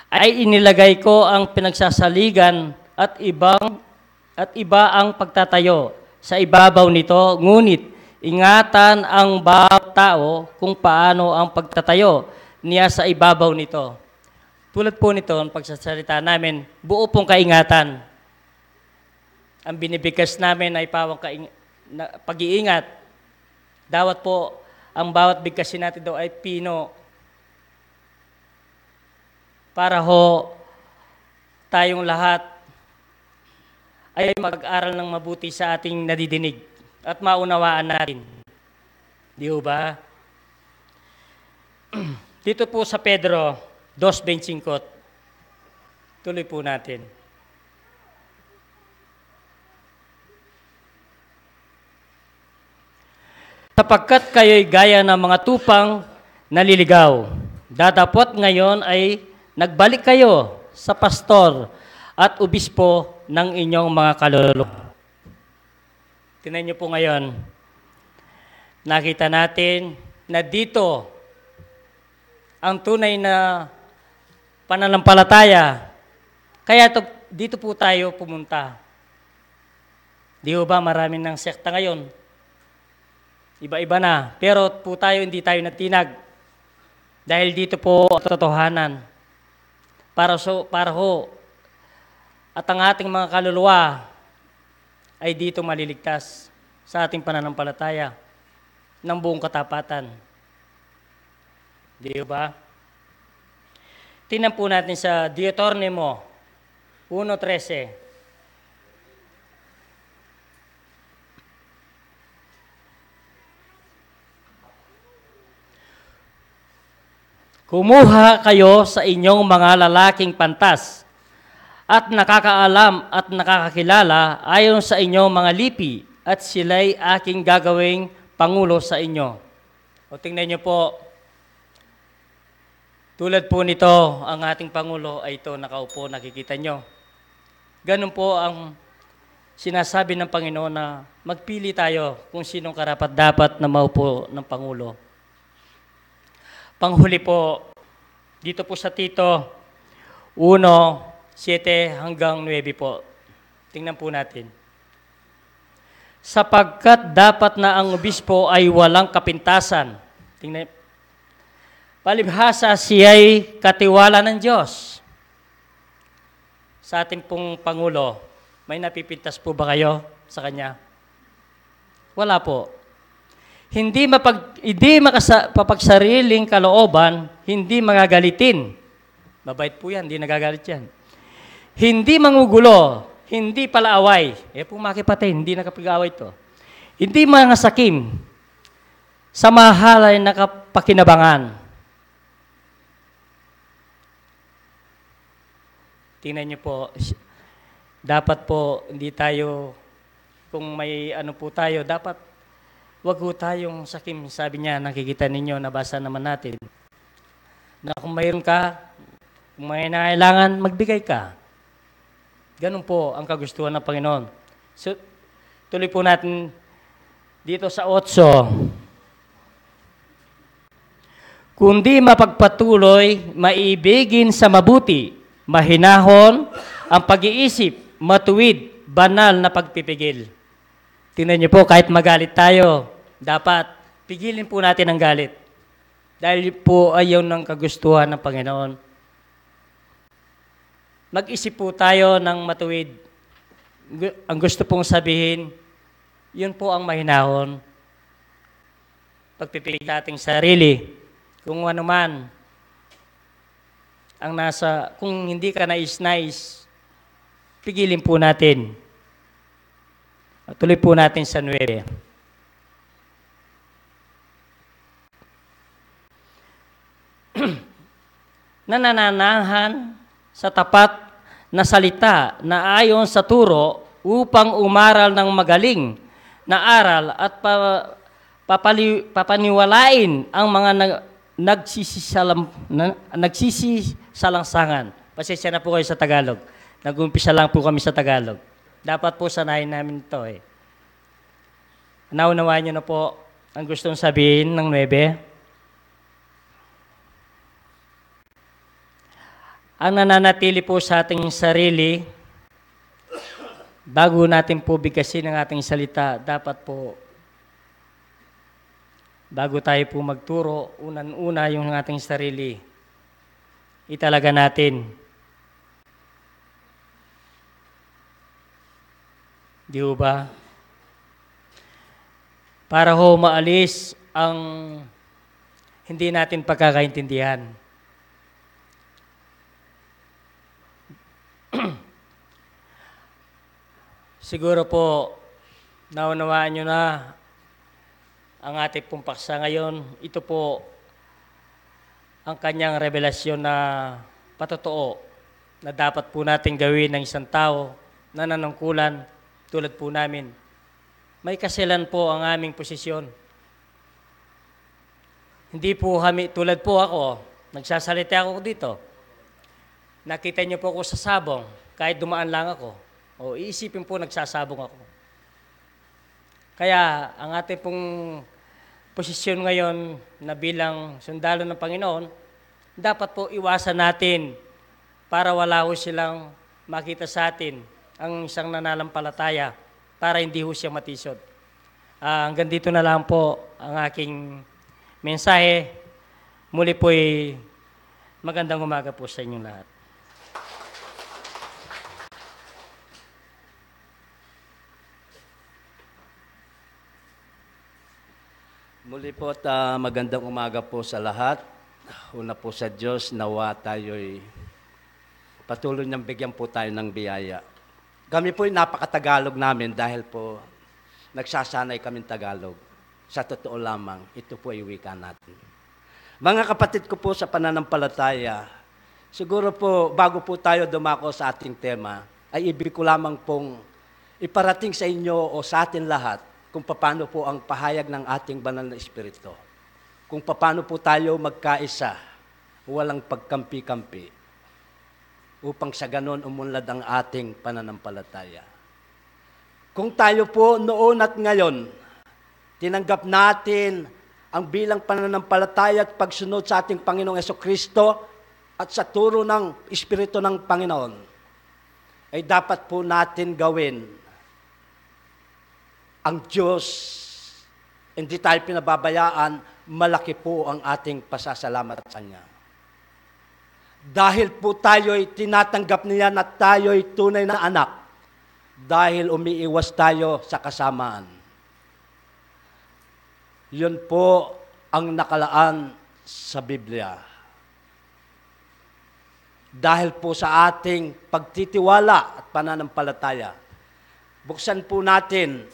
ay inilagay ko ang pinagsasaligan at iba ang pagtatayo sa ibabaw nito, ngunit ingatan ang bawat tao kung paano ang pagtatayo niya sa ibabaw nito. Tulad po nito, ang pagsasalita namin, buo pong kaingatan. Ang binibigkas namin ay pawang pag-iingat. Dawat po, ang bawat bigkasin natin daw ay pino. Para ho, tayong lahat ay mag-aral ng mabuti sa ating nadidinig at maunawaan natin. Di ba? Dito po sa Pedro 2:25, tuloy po natin. sapagkat kayo'y gaya ng mga tupang naliligaw. Datapot ngayon ay nagbalik kayo sa pastor at obispo ng inyong mga kaluluwa. Tingnan niyo po ngayon, nakita natin na dito ang tunay na pananampalataya. Kaya dito po tayo pumunta. Di ba maraming ng sekta ngayon? Iba-iba na. Pero po tayo, hindi tayo natinag. Dahil dito po ang totohanan. Para ho, at ang ating mga kaluluwa ay dito maliligtas sa ating pananampalataya ng buong katapatan. Di ba? Tingnan po natin sa Deuteronomo 1:13. Kumuha kayo sa inyong mga lalaking pantas at nakakaalam at nakakakilala ayon sa inyong mga lipi at sila'y aking gagawing pangulo sa inyo. O tingnan niyo po, tulad po nito, ang ating pangulo ay ito, nakaupo, nakikita niyo. Ganun po ang sinasabi ng Panginoon na magpili tayo kung sinong karapat-dapat na maupo ng pangulo. Panghuli po, dito po sa Tito 1:7 hanggang 9 po. Tingnan po natin. Sapagkat dapat na ang obispo ay walang kapintasan. Tingnan. Palibhasa siya'y katiwala ng Diyos. Sa ating pong Pangulo, may napipintas po ba kayo sa kanya? Wala po. Hindi papagsariling kalooban, hindi magagalitin. Mabait po yan, hindi nagagalit yan. Hindi mangugulo, hindi palaaway. Po makipatay, hindi nakapag-away to. Hindi mga sakim, sa mahal ay nakapakinabangan. Tingnan niyo po, dapat po hindi tayo, kung may ano po tayo, dapat wag ho tayong sakim, sabi niya, nakikita ninyo, nabasa naman natin, na kung mayroon ka, kung may nangailangan, magbigay ka. Ganun po ang kagustuhan ng Panginoon. So, tuloy po natin dito sa 8. Kundi mapagpatuloy, maibigin sa mabuti, mahinahon, ang pag-iisip, matuwid, banal na pagpipigil. Tingnan niyo po, kahit magalit tayo, dapat pigilin po natin ang galit. Dahil po ayaw ng kagustuhan ng Panginoon. Mag-isip po tayo ng matuwid. Ang gusto pong sabihin, yun po ang mahinahon. Pagpipigil nating sarili. Kung ano man, kung hindi ka nais-nais, pigilin po natin. Tuloy po natin sa 9. Nananahan sa tapat na salita na ayon sa turo upang umaral ng magaling na aral at papaniwalain ang mga nagsisisalangsangan. Pasensya na po kayo sa Tagalog. Nag-umpisa lang po kami sa Tagalog. Dapat po sanayin namin ito eh. Naunawaan niyo na po ang gustong sabihin ng 9. Ang nananatili po sa ating sarili, bago natin po bigkasin ang ating salita, dapat po, bago tayo po magturo, unan-una yung ating sarili, italaga natin. Di ba? Para ho maalis ang hindi natin pagkakaintindihan. Siguro po, naunawaan nyo na ang ating pong paksa ngayon. Ito po ang kanyang revelasyon na patotoo na dapat po natin gawin ng isang tao na nanungkulan tulad po namin. May kaselan po ang aming posisyon. Hindi po kami, tulad po ako, nagsasalita ako dito. Nakita niyo po ako sa sabong, kahit dumaan lang ako. O iisipin po nagsasabong ako. Kaya ang ating pong posisyon ngayon na bilang sundalo ng Panginoon, dapat po iwasan natin para wala ho silang makita sa atin ang isang nananampalataya para hindi ho siya matisod. Hanggang dito na lang po ang aking mensahe. Muli po'y magandang umaga po sa inyong lahat. Muli po at magandang umaga po sa lahat. Una po sa Diyos, nawa tayo'y patuloy niyang bigyan po tayo ng biyaya. Kami po'y napakatagalog namin dahil po nagsasanay kaming Tagalog. Sa totoo lamang, ito po ay wika natin. Mga kapatid ko po sa pananampalataya, siguro po bago po tayo dumako sa ating tema, ay ibig ko lamang pong iparating sa inyo o sa atin lahat kung paano po ang pahayag ng ating banal na Espiritu. Kung paano po tayo magkaisa, walang pagkampi-kampi, upang sa ganon umunlad ang ating pananampalataya. Kung tayo po noon at ngayon, tinanggap natin ang bilang pananampalataya at pagsunod sa ating Panginoong Jesucristo at sa turo ng Espiritu ng Panginoon, ay dapat po natin gawin ang Diyos. Hindi tayo pinababayaan, malaki po ang ating pasasalamat sa Kanya. Dahil po tayo'y tinatanggap niya na tayo'y tunay na anak, dahil umiiwas tayo sa kasamaan. Yun po ang nakalaan sa Biblia. Dahil po sa ating pagtitiwala at pananampalataya, buksan po natin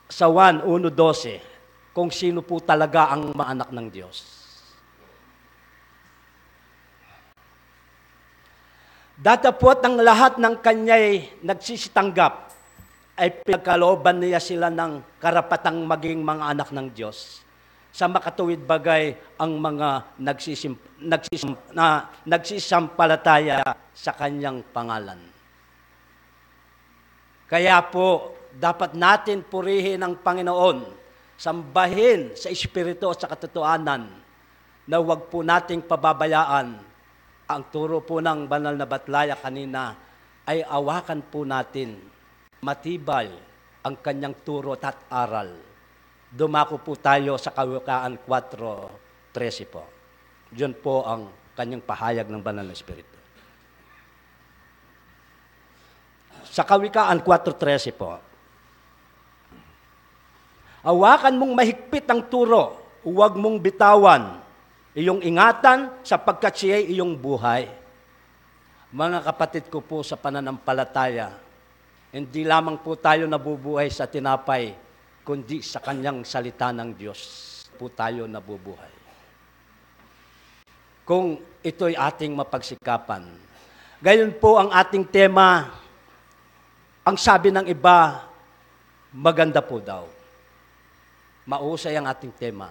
sa 1:12 kung sino po talaga ang maanak ng Diyos. Datapot ang lahat ng Kanya'y nagsisitanggap ay pinagkalooban niya sila ng karapatang maging mga anak ng Diyos. Sa makatuwid bagay ang mga nagsisampalataya sa Kanyang pangalan. Kaya po, dapat natin purihin ang Panginoon, sambahin sa Espiritu at sa katotohanan, na huwag po nating pababayaan. Ang turo po ng banal na Batlaya kanina ay awakan po natin, matibay ang kanyang turo at aral. Dumako po tayo sa Kawikaan 4:13 po. Diyan po ang kanyang pahayag ng banal na Espiritu. Sa Kawikaan 4:13 po, awakan mong mahigpit ang turo, huwag mong bitawan iyong ingatan sapagkat siya'y iyong buhay. Mga kapatid ko po sa pananampalataya, hindi lamang po tayo nabubuhay sa tinapay, kundi sa Kanyang salita ng Diyos po tayo nabubuhay. Kung ito'y ating mapagsikapan. Gayon po ang ating tema, ang sabi ng iba, maganda po daw. Mausay ang ating tema.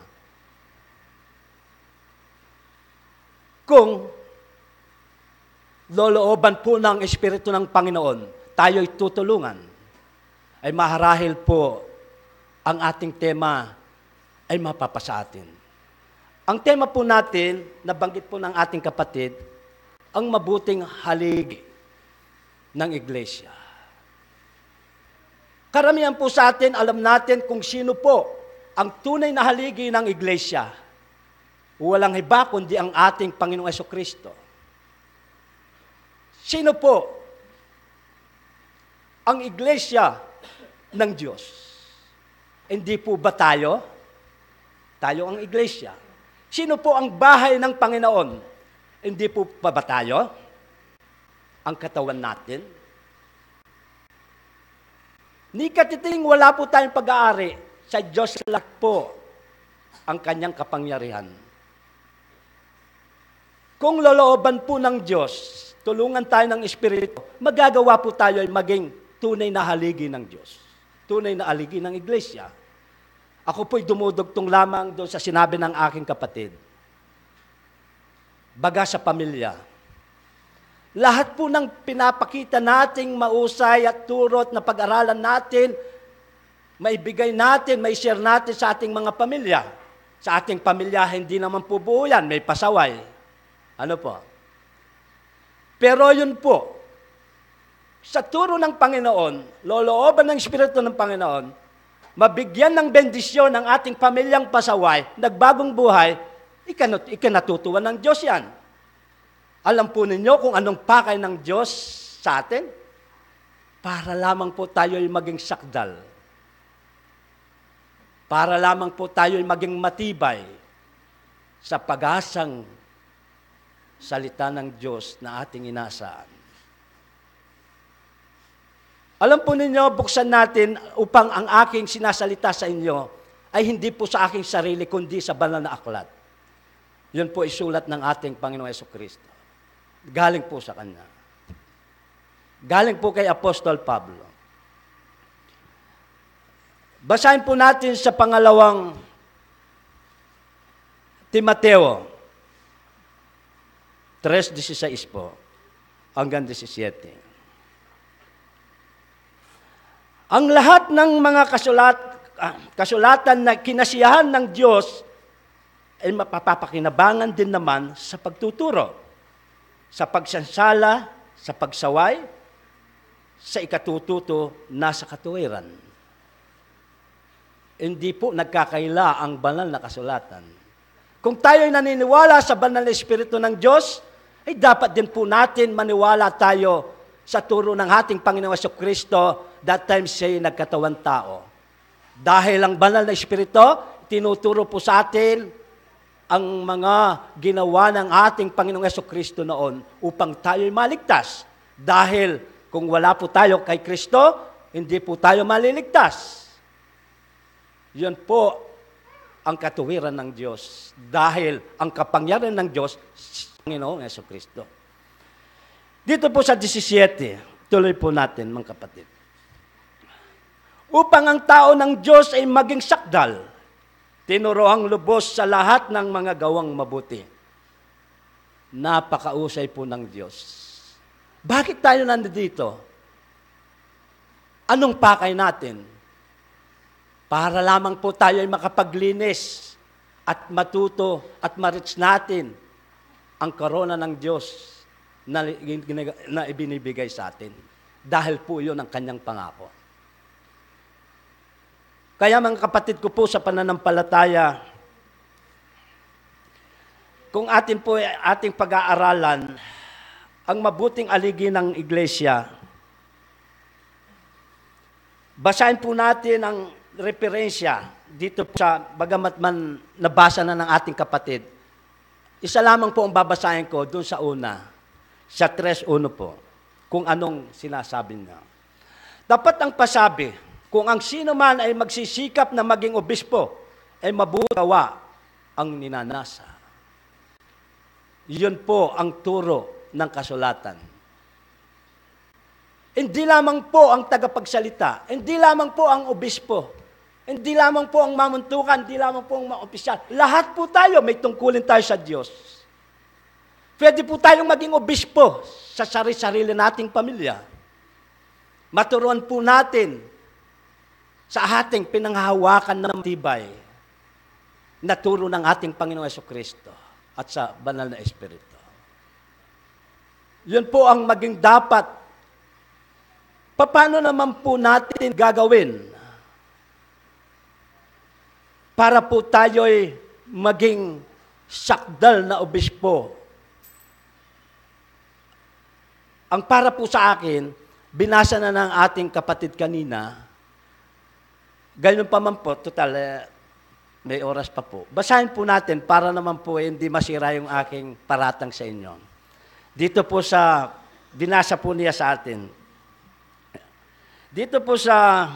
Kung lolooban po ng Espiritu ng Panginoon, tayo'y tutulungan, ay maharahil po ang ating tema ay mapapasa atin. Ang tema po natin, nabanggit po ng ating kapatid, ang mabuting haligi ng iglesia. Karamihan po sa atin, alam natin kung sino po ang tunay na haligi ng iglesia. Walang iba kundi ang ating Panginoong Jesucristo. Sino po ang iglesia ng Diyos? Hindi po ba tayo? Tayo ang iglesia. Sino po ang bahay ng Panginoon? Hindi po ba tayo? Ang katawan natin? Ni katiting wala po tayong pag-aari. Sa Diyos lang po ang kanyang kapangyarihan. Kung lolooban po ng Diyos, tulungan tayo ng Espiritu, magagawa po tayo ay maging tunay na haligi ng Diyos. Tunay na haligi ng iglesia. Ako po'y dumudugtong lamang doon sa sinabi ng aking kapatid. Baga sa pamilya. Lahat po ng pinapakita nating mausay at turot na pag-aralan natin, maibigay natin, mai-share natin sa ating mga pamilya. Sa ating pamilya, hindi naman po buo yan, may pasaway. Ano po? Pero yun po, sa turo ng Panginoon, lolooban ng Espiritu ng Panginoon, mabigyan ng bendisyon ng ating pamilyang pasaway, nagbagong buhay, ikanatutuwa ng Diyos yan. Alam po ninyo kung anong pakay ng Diyos sa atin? Para lamang po tayo ay maging sakdal. Para lamang po tayo ay maging matibay sa pag-asang salita ng Diyos na ating inasaan. Alam po ninyo, buksan natin upang ang aking sinasalita sa inyo ay hindi po sa aking sarili, kundi sa banal na aklat. Yun po isulat ng ating Panginoong Jesucristo. Galing po sa Kanya. Galing po kay Apostol Pablo. Basahin po natin sa pangalawang Timoteo 3:16 po hanggang 17. Ang lahat ng mga kasulatan na kinasiyahan ng Diyos ay mapapakinabangan din naman sa pagtuturo, sa pagsansala, sa pagsaway, sa ikatututo na sa katuwiran. Hindi po nagkakaila ang banal na kasulatan. Kung tayo ay naniniwala sa banal na Espiritu ng Diyos, ay dapat din po natin maniwala tayo sa turo ng ating Panginoong Jesucristo that time siya nagkatawan tao. Dahil ang banal na Espiritu, tinuturo po sa atin ang mga ginawa ng ating Panginoong Jesucristo noon upang tayo'y maligtas. Dahil kung wala po tayo kay Kristo, hindi po tayo maliligtas. Yun po ang katuwiran ng Diyos. Dahil ang kapangyarihan ng Diyos, Panginoong Jesucristo. Dito po sa 17, tuloy po natin mga kapatid. Upang ang tao ng Diyos ay maging sakdal, tinuroang lubos sa lahat ng mga gawang mabuti. Napakausay po ng Diyos. Bakit tayo nandito? Anong pakay natin? Para lamang po tayo ay makapaglinis at matuto at ma-reach natin ang korona ng Diyos na ibinibigay sa atin. Dahil po yun ang kanyang pangako. Kaya mga kapatid ko po sa pananampalataya, kung ating pag-aaralan ang mabuting aligi ng iglesia, basahin po natin ang referensya dito sa bagamat man nabasa na ng ating kapatid. Isa lamang po ang babasahin ko doon sa una, sa 3:1 po, kung anong sinasabi niya. Dapat ang pasabi, kung ang sino man ay magsisikap na maging obispo, ay mabutawa ang ninanasa. Yun po ang turo ng kasulatan. Hindi lamang po ang tagapagsalita, hindi lamang po ang obispo, hindi lamang po ang mamuntukan, hindi lamang po ang mga opisyal. Lahat po tayo, may tungkulin tayo sa Diyos. Pwede po tayong maging obispo sa sarili-sarili nating pamilya. Maturuan po natin sa ating pinanghahawakan ng tibay na turo ng ating Panginoong Jesucristo at sa banal na Espiritu. Yun po ang maging dapat. Paano naman po natin gagawin para po tayo'y maging sakdal na obispo? Ang para po sa akin, binasa na ng ating kapatid kanina, ganyan pa man po, total, may oras pa po. Basahin po natin para naman po hindi masira yung aking paratang sa inyo. Dito po sa, binasa po niya sa atin. Dito po sa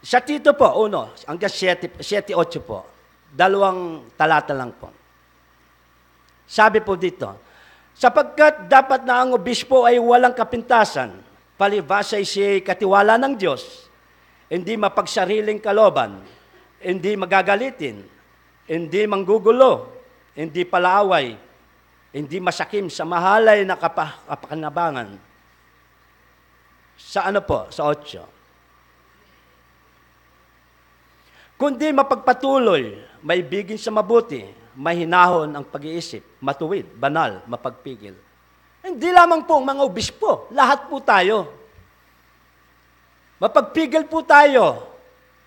Tito po, 1, hanggang 7-8 po. 2 talata lang po. Sabi po dito, sapagkat dapat na ang obispo ay walang kapintasan, palibhas ay siya'y katiwala ng Diyos, hindi mapagsariling kaloban, hindi magagalitin, hindi manggugulo, hindi palaaway, hindi masakim sa mahalay na kapakinabangan. Sa ano po? Sa 8. Kundi mapagpatuloy, maibigin sa mabuti, mahinahon ang pag-iisip, matuwid, banal, mapagpigil. Hindi lamang po ang mga obispo, lahat po tayo. Mapagpigil po tayo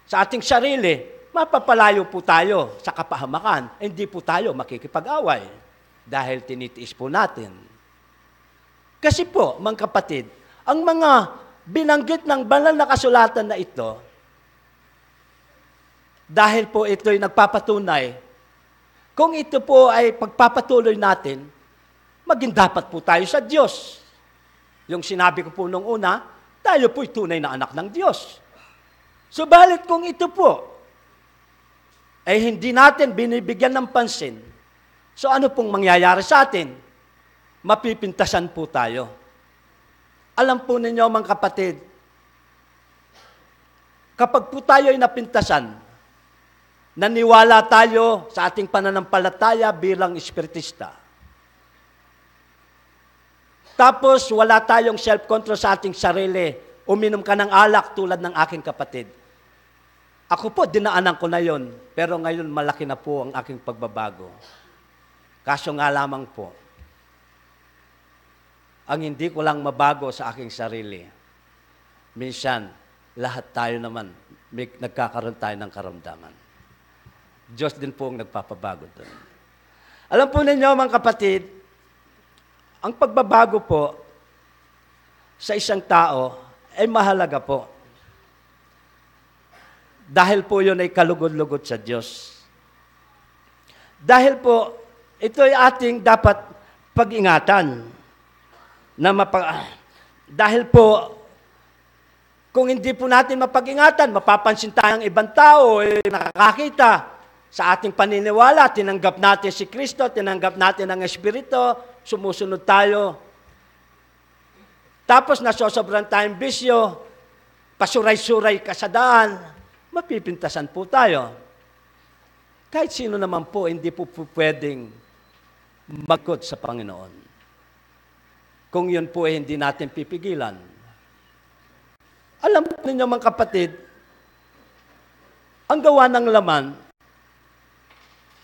sa ating sarili, mapapalayo po tayo sa kapahamakan, hindi po tayo makikipag-away dahil tinitiis po natin. Kasi po, mga kapatid, ang mga binanggit ng banal na kasulatan na ito, dahil po ito'y nagpapatunay, kung ito po ay pagpapatuloy natin, maging dapat po tayo sa Diyos. Yung sinabi ko po nung una, tayo po'y tunay na anak ng Diyos. Subalit kung ito po ay hindi natin binibigyan ng pansin, so ano pong mangyayari sa atin? Mapipintasan po tayo. Alam po ninyo mga kapatid, kapag po tayo ay napintasan, naniwala tayo sa ating pananampalataya bilang espiritista. Tapos wala tayong self-control sa ating sarili. Uminom ka ng alak tulad ng aking kapatid. Ako po, dinaanan ko na yon. Pero ngayon malaki na po ang aking pagbabago. Kaso nga lamang po, ang hindi ko lang mabago sa aking sarili. Minsan, lahat tayo naman, nagkakaroon tayo ng karamdaman. Diyos din po ang nagpapabago doon. Alam po ninyo mga kapatid, ang pagbabago po sa isang tao ay mahalaga po. Dahil po yun ay kalugod-lugod sa Diyos. Dahil po, ito ay ating dapat pag-ingatan. Dahil po, kung hindi po natin mapag-ingatan, mapapansin tayong ibang tao, nakakakita sa ating paniniwala, tinanggap natin si Kristo, tinanggap natin ang Espiritu, sumusunod tayo. Tapos nasosobran tayong bisyo, pasuray-suray ka sa daan, mapipintasan po tayo. Kahit sino naman po, hindi po pwedeng magkot sa Panginoon. Kung yun po ay hindi natin pipigilan. Alam niyo mga kapatid, ang gawa ng laman,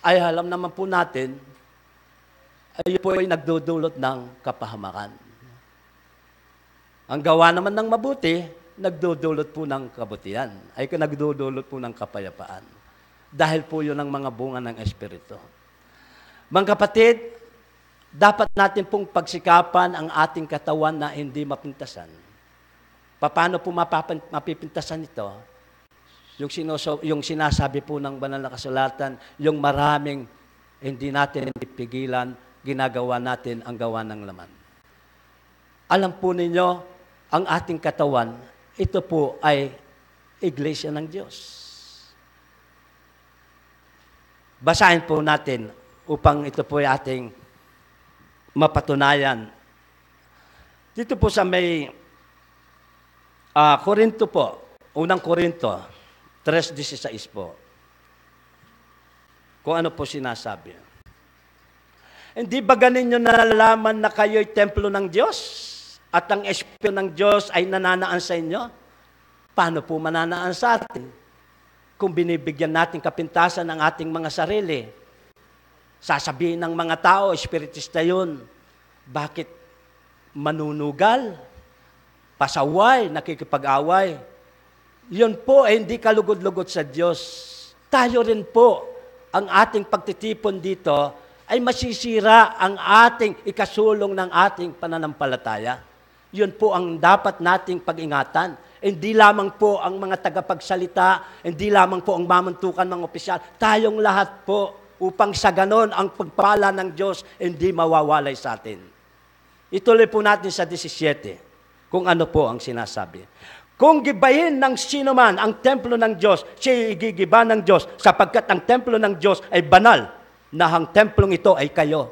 ay alam naman po natin, ay po ay nagdudulot ng kapahamakan. Ang gawa naman ng mabuti, nagdudulot po ng kabutihan. Ay nagdudulot po ng kapayapaan. Dahil po yun ang mga bunga ng Espiritu. Mga kapatid, dapat natin pong pagsikapan ang ating katawan na hindi mapintasan. Paano po mapipintasan ito? Yung sinasabi po ng banal na kasulatan, yung maraming hindi natin pigilan, ginagawa natin ang gawa ng laman. Alam po ninyo, ang ating katawan, ito po ay iglesia ng Diyos. Basahin po natin upang ito po ay ating mapatunayan. Dito po sa may Korinto po, unang Korinto, 3:16 po. Kung ano po sinasabi. Hindi ba ganinyo nalalaman na kayo'y templo ng Diyos at ang Espiritu ng Diyos ay nananaan sa inyo? Paano po mananaan sa atin? Kung binibigyan natin kapintasan ng ating mga sarili, sasabihin ng mga tao, espiritista yun. Bakit manunugal? Pasaway, nakikipag-away. Yun po ay hindi kalugod-lugod sa Diyos. Tayo rin po, ang ating pagtitipon dito ay masisira ang ating ikasulong ng ating pananampalataya. Yun po ang dapat nating pag-ingatan. Hindi lamang po ang mga tagapagsalita, hindi lamang po ang mamuntukan ng opisyal. Tayong lahat po, upang sa ganon ang pagpala ng Diyos hindi mawawalay sa atin. Ituloy po natin sa 17, kung ano po ang sinasabi. Kung gibahin ng sino man ang templo ng Diyos, siya'y igigiba ng Diyos, sapagkat ang templo ng Diyos ay banal, na ang templong ito ay kayo.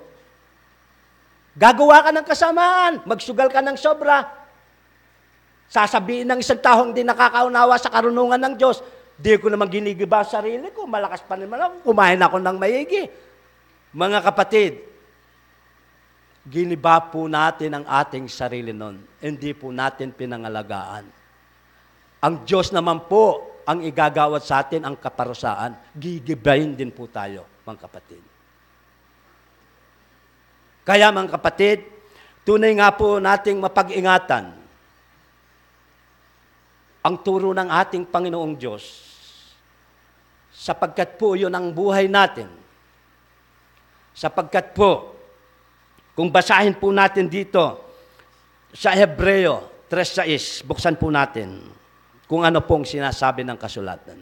Gagawa ka ng kasamaan, magsugal ka ng sobra. Sasabihin ng isang taong di nakakaunawa sa karunungan ng Diyos, Di ko naman ginigiba ang sarili ko. Malakas pa naman ako. Kumain ako ng maigi. Mga kapatid, giniba po natin ang ating sarili nun. Hindi po natin pinangalagaan. Ang Diyos naman po ang igagawad sa atin ang kaparusaan. Gigibayin din po tayo, mga kapatid. Kaya mga kapatid, tunay nga po nating mapag-ingatan ang turo ng ating Panginoong Diyos, sapagkat po yun ang buhay natin. Sapagkat po, kung basahin po natin dito sa Hebreo 3:6, buksan po natin kung ano pong sinasabi ng kasulatan.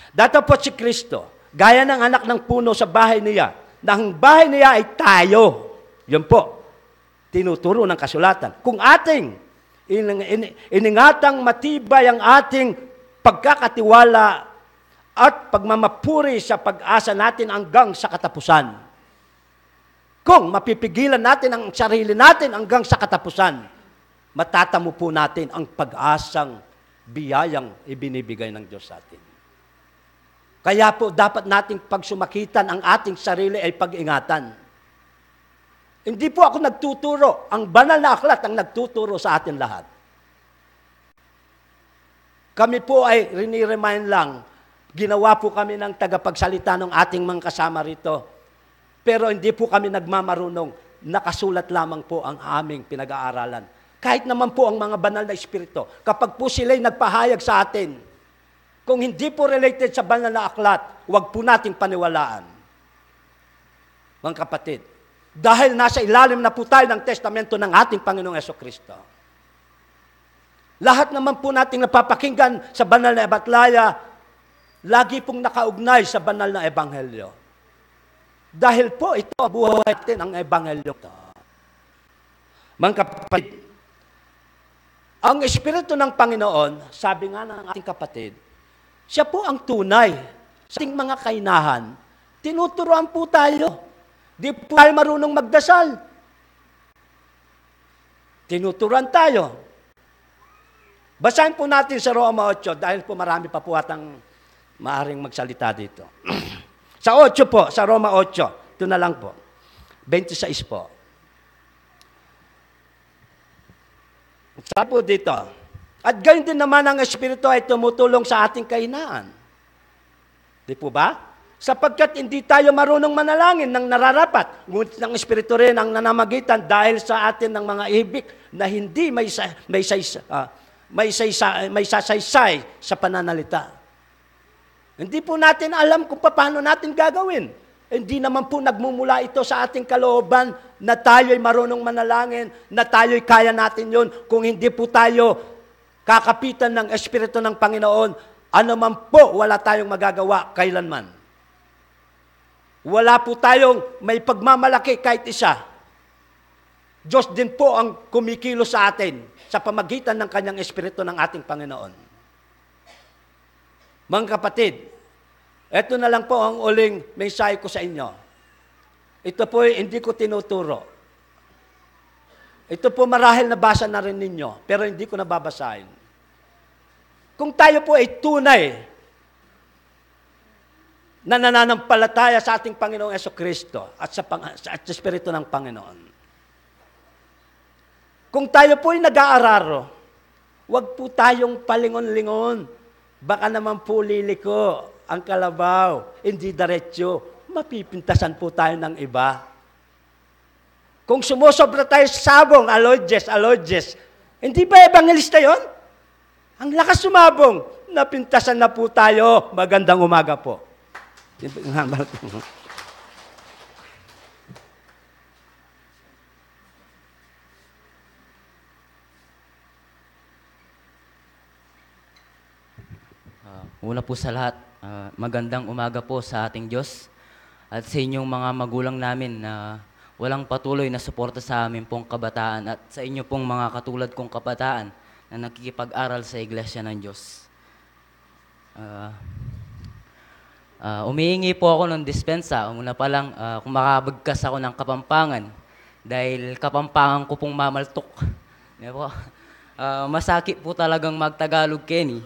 Dato po si Kristo, gaya ng anak ng puno sa bahay niya, na ang bahay niya ay tayo. Yun po, tinuturo ng kasulatan. Kung ating iningatang matibay ang ating pagkakatiwala at pagmamapuri sa pag-asa natin hanggang sa katapusan. Kung mapipigilan natin ang sarili natin hanggang sa katapusan, matatamo po natin ang pag-asang biyayang ibinibigay ng Diyos sa atin. Kaya po dapat nating pagsumakitan ang ating sarili ay pag-ingatan. Hindi po ako nagtuturo. Ang banal na aklat ang nagtuturo sa atin lahat. Kami po ay riniremind lang. Ginawa po kami ng tagapagsalita ng ating mga kasama rito. Pero hindi po kami nagmamarunong. Nakasulat lamang po ang aming pinag-aaralan. Kahit naman po ang mga banal na espiritu, kapag po sila'y nagpahayag sa atin, kung hindi po related sa banal na aklat, huwag po nating paniwalaan. Mga kapatid, dahil nasa ilalim na po tayo ng testamento ng ating Panginoong Jesucristo. Lahat naman po nating napapakinggan sa banal na ebatlaya, lagi pong nakaugnay sa banal na ebanghelyo. Dahil po ito, buhay natin ang ebanghelyo. Mga kapatid, ang Espiritu ng Panginoon, sabi nga ng ating kapatid, siya po ang tunay sa ating mga kainahan. Tinuturoan po tayo. Di po tayo marunong magdasal. Tinuturoan tayo. Basahin po natin sa Roma 8 dahil po marami pa po atang maaring magsalita dito. Sa 8 po, sa Roma 8, ito na lang po. 26 po. Sabi po dito, at gayon din naman ang Espiritu ay tumutulong sa ating kahinaan. Di po ba? Sapagkat hindi tayo marunong manalangin ng nararapat, ngunit ng Espiritu rin ang nanamagitan dahil sa atin ng mga ibig na hindi may sasaysay sa pananalita. Hindi po natin alam kung paano natin gagawin. Hindi naman po nagmumula ito sa ating kalooban na tayo'y marunong manalangin, na tayo'y kaya natin yun. Kung hindi po tayo kakapitan ng Espiritu ng Panginoon, ano man po, wala tayong magagawa kailanman. Wala po tayong may pagmamalaki kahit isa. Diyos din po ang kumikilos sa atin sa pamagitan ng Kanyang Espiritu ng ating Panginoon. Mga kapatid, ito na lang po ang uling mensahe ko sa inyo. Ito po hindi ko tinuturo. Ito po marahil nabasa na rin ninyo, pero hindi ko nababasahin. Kung tayo po ay tunay na nananampalataya sa ating Panginoong Jesucristo at sa Espiritu ng Panginoon. Kung tayo po ay nag-aararo, huwag po tayong palingon-lingon. Baka naman po liliko ang kalabaw, hindi diretsyo, mapipintasan po tayo ng iba. Kung sumusobra tayo sa sabong, aloyes, hindi ba evangelista yon? Ang lakas sumabong, napintasan na po tayo. Magandang umaga po. Una po sa lahat, magandang umaga po sa ating Diyos at sa inyong mga magulang namin na walang patuloy na suporta sa amin pong kabataan at sa inyo pong mga katulad kong kabataan na nakikipag-aral sa Iglesia ng Diyos. Umihingi po ako ng dispensa. Una pa lang, kung makabagkas ako ng Kapampangan dahil Kapampangan ko pong mamaltok. Masakit po talagang magtagalog, Kenny.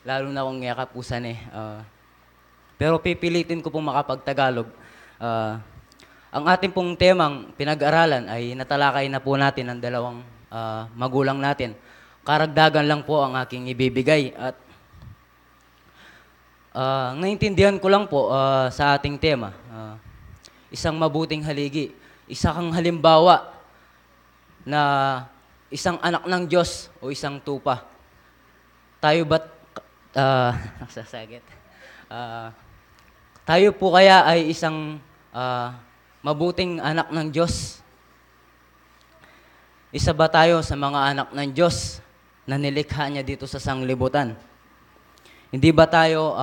lalo na kung yakapusan eh. Pero pipilitin ko pong makapagtagalog. Ang ating pong temang pinag-aralan ay natalakay na po natin ang dalawang magulang natin. Karagdagan lang po ang aking ibibigay at naintindihan ko lang po sa ating tema. Isang mabuting haligi, isa kang halimbawa na isang anak ng Diyos o isang tupa. Tayo ba't nagsasagit? Tayo po kaya ay isang mabuting anak ng Diyos? Isa ba tayo sa mga anak ng Diyos na nilikha niya dito sa sanglibutan? Hindi ba tayo,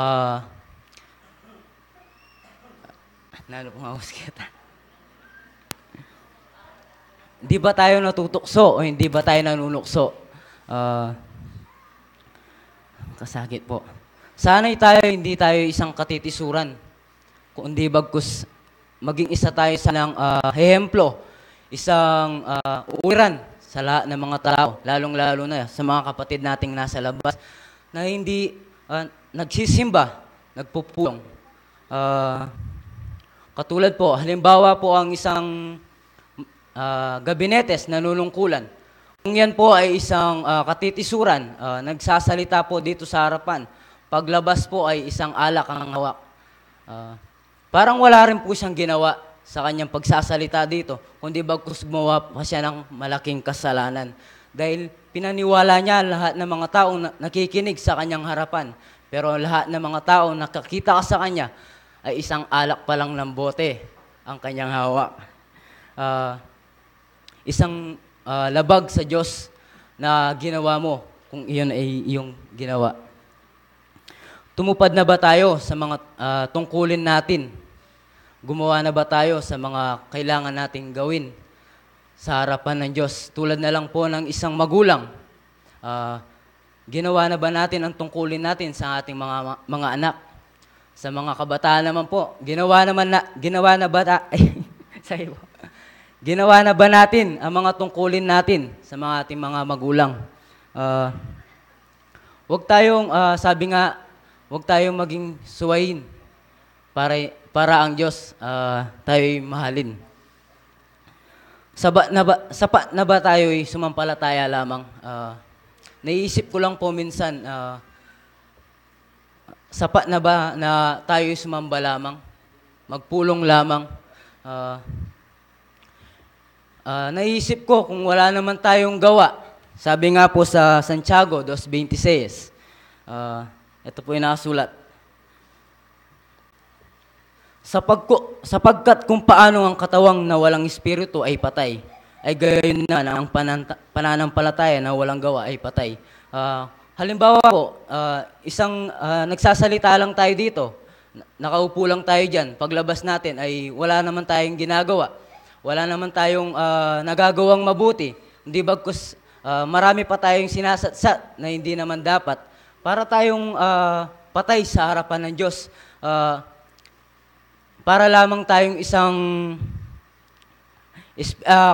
hindi ba tayo natutukso o hindi ba tayo nanunukso? Kasakit po. Sana'y hindi tayo isang katitisuran, kundi bagkus maging isa tayo sa ng ehemplo, isang uwiran sa lahat ng mga tao, lalong-lalo na sa mga kapatid nating nasa labas, na hindi nagsisimba, nagpupulong. Katulad po, halimbawa po ang isang gabinetes na nunungkulan. Kung yan po ay isang katitisuran, nagsasalita po dito sa harapan, paglabas po ay isang alak ang hawak. Parang wala rin po siyang ginawa sa kanyang pagsasalita dito, kundi bagkus gumawa pa siya ng malaking kasalanan. Dahil pinaniwala niya lahat ng mga taong nakikinig sa kanyang harapan. Pero lahat ng mga taong nakakita sa kanya ay isang alak pa lang ng bote ang kanyang hawak. Isang labag sa Diyos na ginawa mo kung iyon ay iyong ginawa. Tumupad na ba tayo sa mga tungkulin natin? Gumawa na ba tayo sa mga kailangan nating gawin sa harapan ng Diyos? Tulad na lang po ng isang magulang. Ginawa na ba natin ang tungkulin natin sa ating mga anak? Sa mga kabataan naman po, ginawa na ba natin ang mga tungkulin natin sa mga ating mga magulang? Huwag tayong, huwag tayong maging suwayin para ang Diyos tayo'y mahalin. Sapat na ba tayo'y sumampalataya lamang? Naiisip ko lang po minsan, sapat na ba na tayo'y sumamba lamang? Magpulong lamang? Naiisip ko kung wala naman tayong gawa. Sabi nga po sa Santiago 2:26, ito po yung nakasulat. Sapagkat kung paano ang katawang na walang espiritu ay patay, ay gayon na ang pananampalataya na walang gawa ay patay. Halimbawa po, isang nagsasalita lang tayo dito, nakaupo lang tayo dyan, paglabas natin ay wala naman tayong ginagawa, wala naman tayong nagagawang mabuti, hindi bagkus marami pa tayong sinasatsat na hindi naman dapat, para tayong patay sa harapan ng Diyos, para lamang tayong isang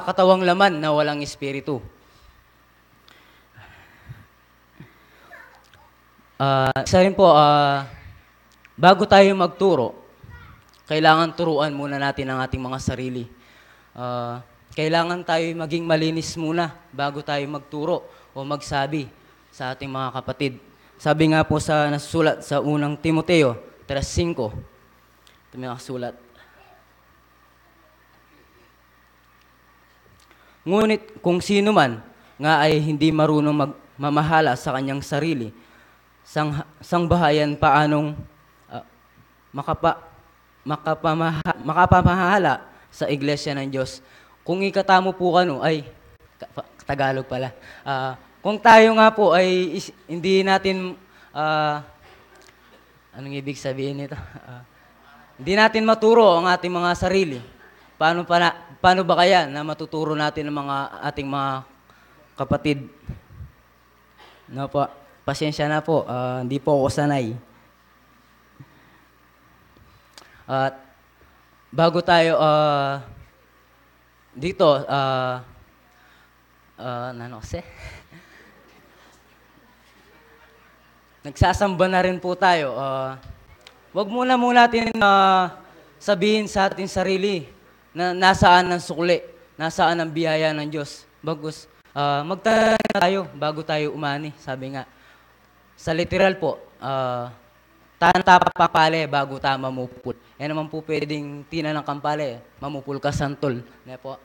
katawang laman na walang espiritu. Isa rin po, bago tayo magturo, kailangan turuan muna natin ang ating mga sarili. Kailangan tayo maging malinis muna bago tayo magturo o magsabi sa ating mga kapatid. Sabi nga po sa nasusulat sa unang Timoteo 3:5, ito may nakasulat. Ngunit kung sino man nga ay hindi marunong magmamahala sa kanyang sarili, sangbahayan paanong makapamahala sa iglesia ng Diyos. Kung ikatamo po kano, ay, Tagalog pala, kung tayo nga po ay hindi natin, anong ibig sabihin nito? Hindi natin maturo ang ating mga sarili. Paano ba kaya na matuturo natin ang ating mga kapatid? No po, pasensya na po, hindi po ako sanay. At bago tayo dito, nagsasamba na rin po tayo. Wag muna natin sabihin sa ating sarili na nasaan ang sukli, nasaan ang biyaya ng Diyos. Bagus, magtanong tayo bago tayo umani. Sabi nga, sa literal po, tapa papale bago ta mamupul. Yan naman po pwedeng tina ng kampale, mamupul ka santol. Yan po.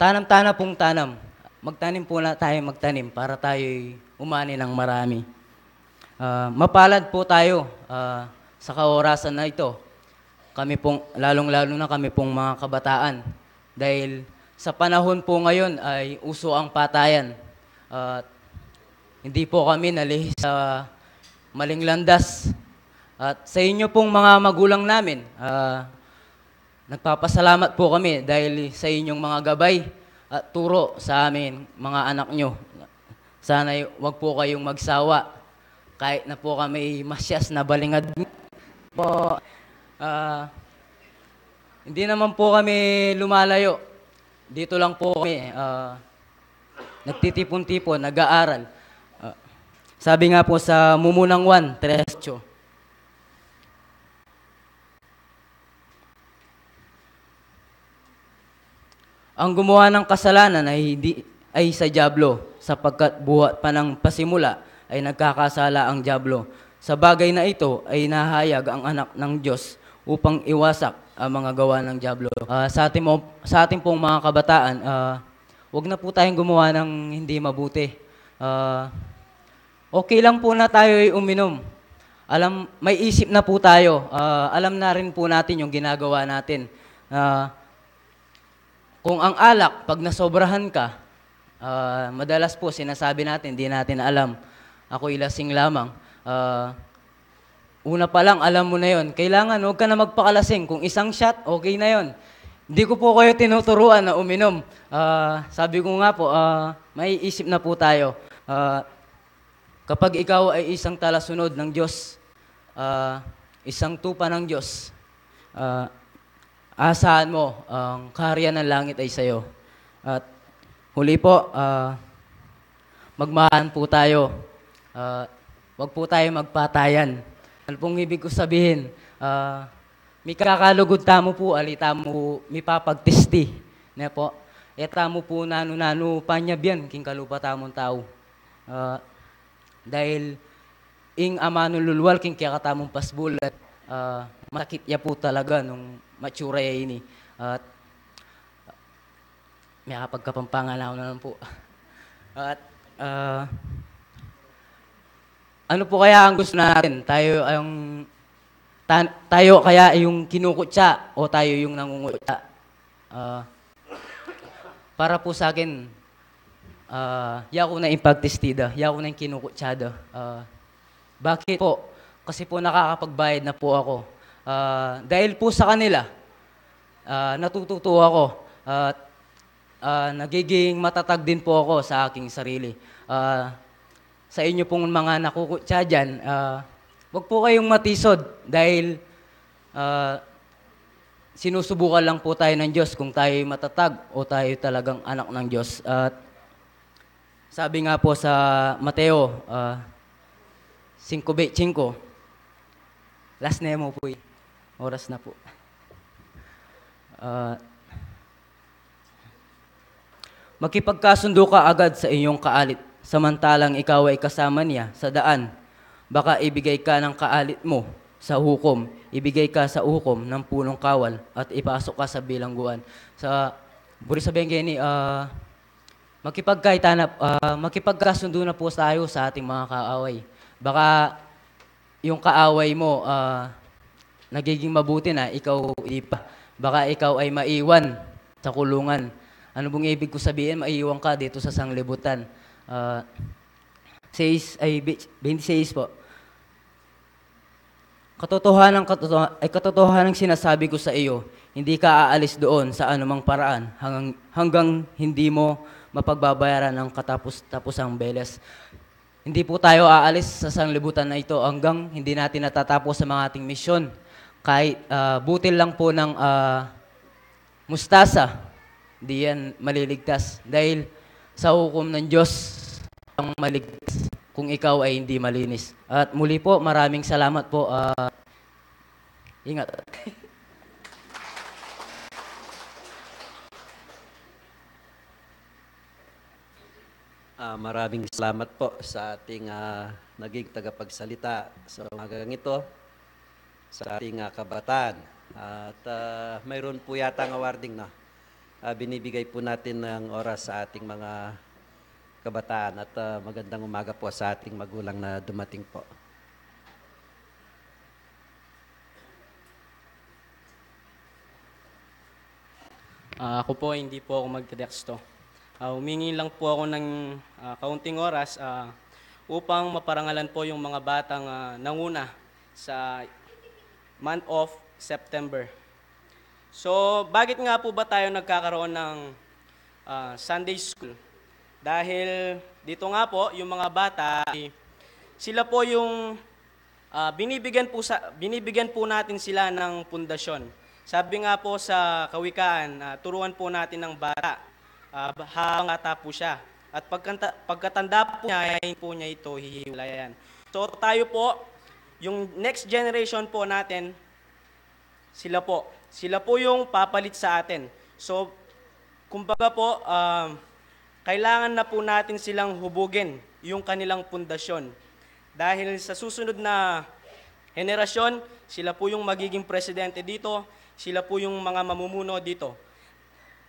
Tanam-tana pong tanam. Magtanim po na tayo magtanim para tayo umani ng marami. Mapalad po tayo sa kaorasan na ito. Kami pong, lalong-lalo na kami pong mga kabataan. Dahil sa panahon po ngayon ay uso ang patayan. Hindi po kami nalihis sa maling landas. At sa inyo pong mga magulang namin, nagpapasalamat po kami dahil sa inyong mga gabay at turo sa amin, mga anak nyo. Sana wag po kayong magsawa. Kahit na po kami masyas na balingad po. Hindi naman po kami lumalayo. Dito lang po kami. Nagtitipon-tipon, nag-aaral. Sabi nga po sa Mumunang 1:13, ang gumawa ng kasalanan ay sa dyablo, sapagkat buhat pa ng pasimula ay nagkakasala ang dyablo. Sa bagay na ito ay nahayag ang anak ng Diyos upang iwasak ang mga gawa ng dyablo. Sa ating pong mga kabataan, wag na po tayong gumawa ng hindi mabuti. Okay lang po na tayo ay uminom. May isip na po tayo. Alam na rin po natin yung ginagawa natin. Kung ang alak, pag nasobrahan ka, madalas po sinasabi natin, di natin alam. Ako'y lasing lamang. Una pa lang, alam mo na yon. Kailangan, huwag ka na magpakalasing. Kung isang shot, okay na yon. Hindi ko po kayo tinuturuan na uminom. Sabi ko nga po, may isip na po tayo. Kapag ikaw ay isang talasunod ng Diyos, isang tupa ng Diyos, asahan mo ang kaharian ng langit ay sa'yo. At huli po, magmahal po tayo. Wag po tayo magpatayan. Ano pong ibig ko sabihin? May kakalugod tamo po, alita mo, may papagtisti. Na po, etamo po nanu panyabyan, king kalupa tamong tao. Dahil ing amano lulwal, king kaya katamong pasbulat, masakit ya po talaga nung matsura ya ini. At may kapagkapampanganaw na lang po. At ano po kaya ang gusto natin? Tayo kaya yung kinukutsa o tayo yung nangungutsa? Para po sa akin, yako na impagtistida, yako na yung kinukutsada. Bakit po? Kasi po nakakapagbayad na po ako. Dahil po sa kanila, natututo ako. Nagiging matatag din po ako sa aking sarili. Sa inyo pong mga nakukutsa dyan, wag po kayong matisod dahil sinusubukan lang po tayo ng Diyos kung tayo matatag o tayo talagang anak ng Diyos. Sabi nga po sa Mateo 5:5, last na mo po oras na po. Makipagkasundo ka agad sa iyong kaalit, samantalang ikaw ay kasama niya sa daan. Baka ibigay ka ng kaalit mo sa hukom, ibigay ka sa hukom ng punong kawal at ipasok ka sa bilangguan. Sa buri sabihin gani, makipagkasundo na po tayo sa ating mga kaaway. Baka yung kaaway mo nagiging mabuti na, ikaw ipa. Baka ikaw ay maiwan sa kulungan. Ano bang ibig ko sabihin? Maiwan ka dito sa sanglibutan. 26 po. Katotohanan sinasabi ko sa iyo, hindi ka aalis doon sa anumang paraan hanggang hindi mo mapagbabayaran ng katapos-tapusang beles. Hindi po tayo aalis sa sanglibutan na ito hanggang hindi natin natatapos sa mga ating misyon. Kahit butil lang po ng mustasa, di yan maliligtas. Dahil sa hukom ng Diyos, ang maligtas kung ikaw ay hindi malinis. At muli po, maraming salamat po. Ingat. Maraming salamat po sa ating naging tagapagsalita sa umagang ito, sa ating kabataan. At mayroon po yata ang awarding na binibigay po natin ng oras sa ating mga kabataan at magandang umaga po sa ating magulang na dumating po. Ako po, hindi po ako magte-texto. Humingi lang po ako ng kaunting oras upang maparangalan po yung mga batang nanguna sa month of September. So, bakit nga po ba tayo nagkakaroon ng Sunday School? Dahil dito nga po, yung mga bata, sila po yung binibigyan po natin sila ng pundasyon. Sabi nga po sa Kawikaan, turuan po natin ng bata habang bata po siya. At pagkatanda po niya, hindi po niya ito hihiwalayan. So tayo po, yung next generation po natin, sila po. Sila po yung papalit sa atin. So, kumbaga po, kailangan na po natin silang hubugin yung kanilang pundasyon. Dahil sa susunod na henerasyon, sila po yung magiging presidente dito, sila po yung mga mamumuno dito.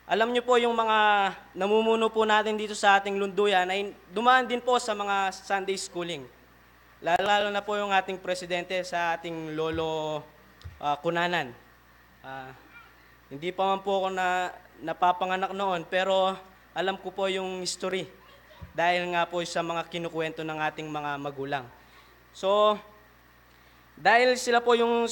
Alam niyo po yung mga namumuno po natin dito sa ating lunduyan ay dumaan din po sa mga Sunday schooling. Lalo na po yung ating presidente sa ating lolo Kunanan. Hindi pa man po ako napapanganak noon, pero alam ko po yung history dahil nga po sa mga kinukwento ng ating mga magulang. So, dahil sila po yung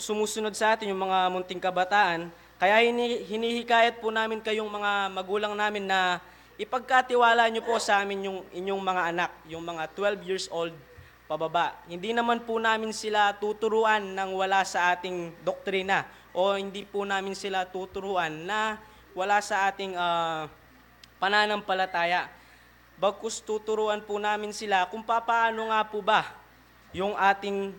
sumusunod sa atin, yung mga munting kabataan, kaya hinihikayat po namin kayong mga magulang namin na ipagkatiwala nyo po sa amin yung inyong mga anak, yung mga 12 years old pababa. Hindi naman po namin sila tuturuan ng wala sa ating doktrina o hindi po namin sila tuturuan na wala sa ating pananampalataya. Bagkus tuturuan po namin sila kung paano nga po ba yung ating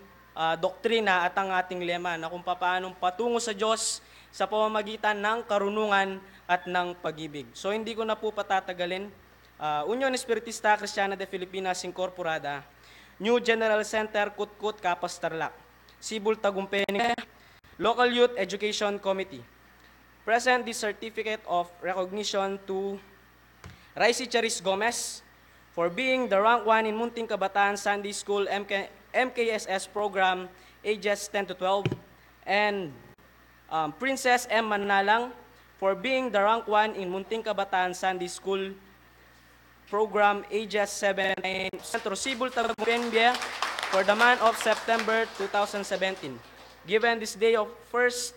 doktrina at ang ating lema na kung paano patungo sa Diyos sa pamamagitan ng karunungan at ng pag-ibig. So hindi ko na po patatagalin. Union Espiritista Cristiana de Filipinas Incorporada, New General Center, Kutkut, Kapas, Tarlac, Sibul, Tagumpeni, Local Youth Education Committee. Present this certificate of recognition to Raisi Charis Gomez for being the rank 1 in Munting Kabataan Sunday School MKSS program ages 10 to 12, and Princess M. Manalang for being the rank 1 in Munting Kabataan Sunday School program ages 7 to 9, Centro Sibul, Tagumpeni for the month of September 2017. Given this day of 1st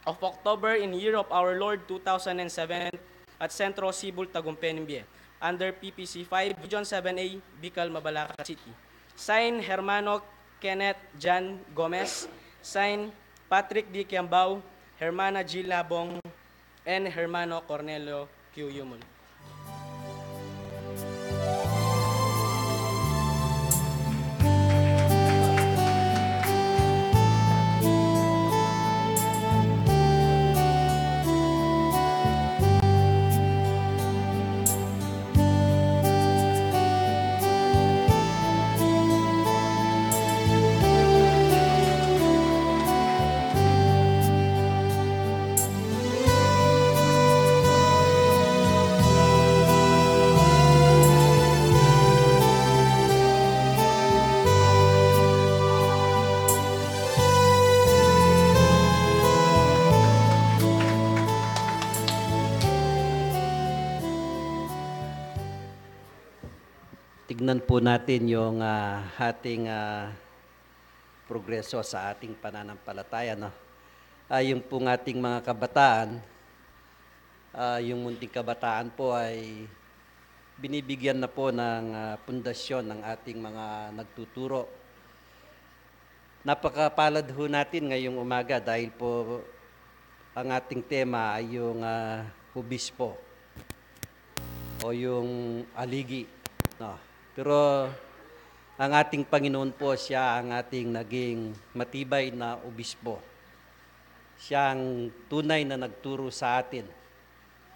of October in year of our Lord 2007 at Centro Sibul, Tagumpeni under PPC 5, Region 7A, Bicol, Mabalacat City. Sign Hermano Kenneth Jan Gomez. Sign Patrick D. Kiambao, Hermana G. Labong, and Hermano Cornelio Q. Yumul. Tignan po natin yung ating progreso sa ating pananampalataya. No? Yung pong ating mga kabataan, yung munting kabataan po ay binibigyan na po ng pundasyon ng ating mga nagtuturo. Napakapalad ho natin ngayong umaga dahil po ang ating tema ay yung hubispo o yung aligi. No? Pero ang ating Panginoon po, siya ang ating naging matibay na obispo. Siya ang tunay na nagturo sa atin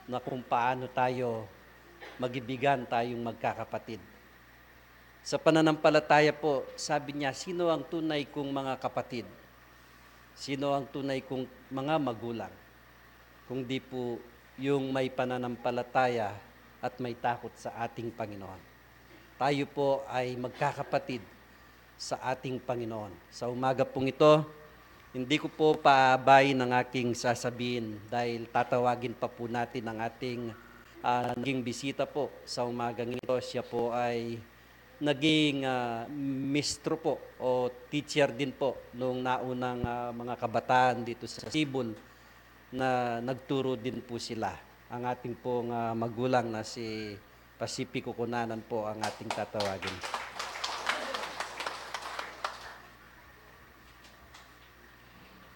na kung paano tayo magibigan tayong magkakapatid. Sa pananampalataya po, sabi niya, sino ang tunay kong mga kapatid? Sino ang tunay kong mga magulang? Kung di po yung may pananampalataya at may takot sa ating Panginoon. Tayo po ay magkakapatid sa ating Panginoon. Sa umaga pong ito, hindi ko po paabayin ang aking sasabihin dahil tatawagin pa po natin ang ating naging bisita po sa umagang ito. Siya po ay naging mistro po o teacher din po noong naunang mga kabataan dito sa Sibol na nagturo din po sila. Ang ating pong magulang na si Pacifico Cunanan po ang ating tatawagin.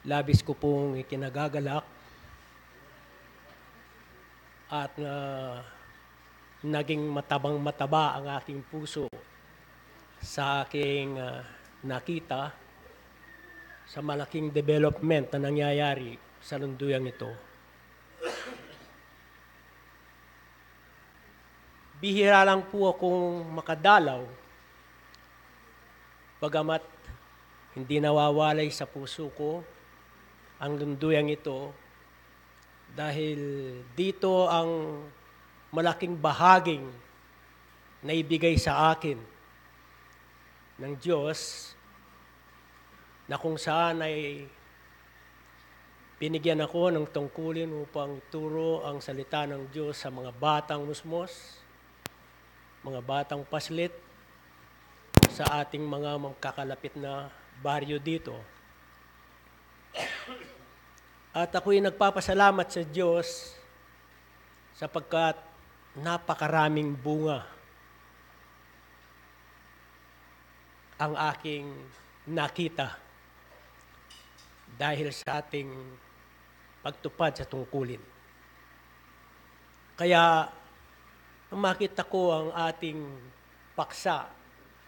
Labis ko pong ikinagagalak at naging matabang-mataba ang aking puso sa aking nakita sa malaking development na nangyayari sa lunduyang ito. Bihira lang po akong makadalaw, bagamat hindi nawawalay sa puso ko ang lunduyang ito dahil dito ang malaking bahaging na ibigay sa akin ng Diyos na kung saan ay binigyan ako ng tungkulin upang turo ang salita ng Diyos sa mga batang musmos, mga batang paslit sa ating mga magkakalapit na baryo dito. At ako'y nagpapasalamat sa Diyos sapagkat napakaraming bunga ang aking nakita dahil sa ating pagtupad sa tungkulin. Kaya nung makita ko ang ating paksa,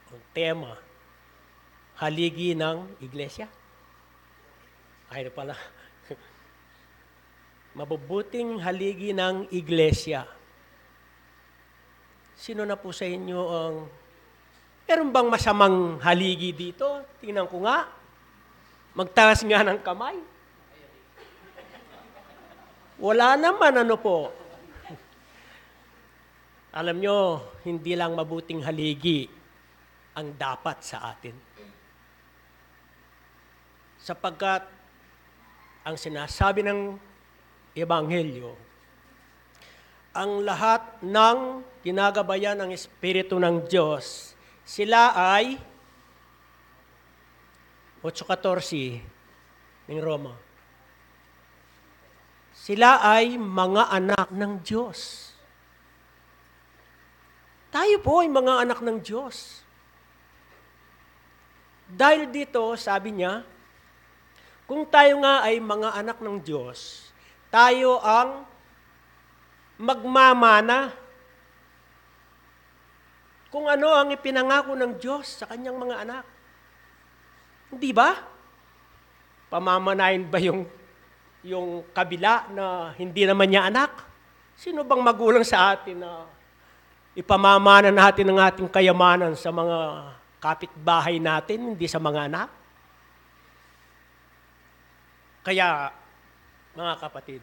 ang tema, haligi ng iglesia. Ay pala, mabubuting haligi ng iglesia. Sino na po sa inyo ang, meron bang masamang haligi dito? Tingnan ko nga. Magtaas nga ng kamay. Wala naman, ano po. Alam nyo, hindi lang mabuting haligi ang dapat sa atin. Sapagkat ang sinasabi ng Ebanghelyo, ang lahat ng ginagabayan ng Espiritu ng Diyos, sila ay 8:14 ng Roma. Sila ay mga anak ng Diyos. Tayo po ay mga anak ng Diyos. Dahil dito, sabi niya, kung tayo nga ay mga anak ng Diyos, tayo ang magmamana kung ano ang ipinangako ng Diyos sa kanyang mga anak. Hindi ba? Pamamanahin ba yung kabila na hindi naman niya anak? Sino bang magulang sa atin na ipamamana natin ang ating kayamanan sa mga kapitbahay natin, hindi sa mga anak? Kaya, mga kapatid,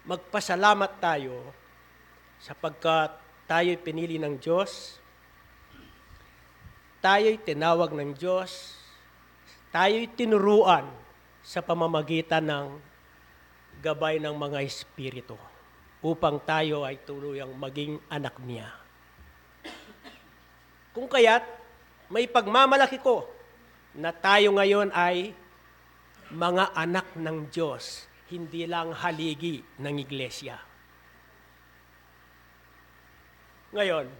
magpasalamat tayo sapagkat tayo'y pinili ng Diyos, tayo'y tinawag ng Diyos, tayo'y tinuruan sa pamamagitan ng gabay ng mga espiritu upang tayo ay tuluyang maging anak niya. Kung kaya't may pagmamalaki ko na tayo ngayon ay mga anak ng Diyos, hindi lang haligi ng iglesia. Ngayon,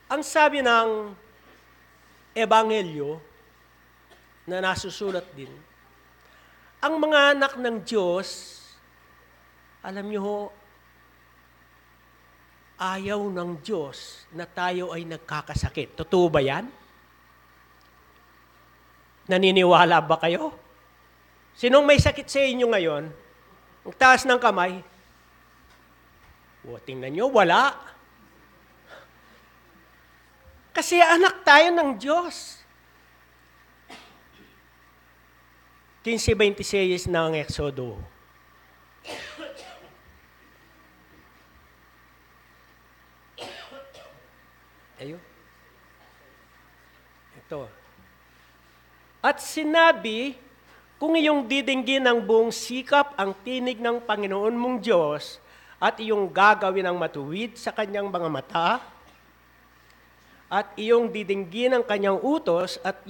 ang sabi ng Ebanghelyo na nasusulat din, ang mga anak ng Diyos, alam niyo ho, ayaw ng Diyos na tayo ay nagkakasakit. Totoo ba yan? Naniniwala ba kayo? Sinong may sakit sa inyo ngayon? Ang taas ng kamay. O, tingnan nyo, wala. Kasi anak tayo ng Diyos. 15:26 ng Exodo. Ayun. Ito. At sinabi, kung iyong didinggin ng buong sikap ang tinig ng Panginoon mong Diyos at iyong gagawin ang matuwid sa kanyang mga mata at iyong didinggin ang kanyang utos at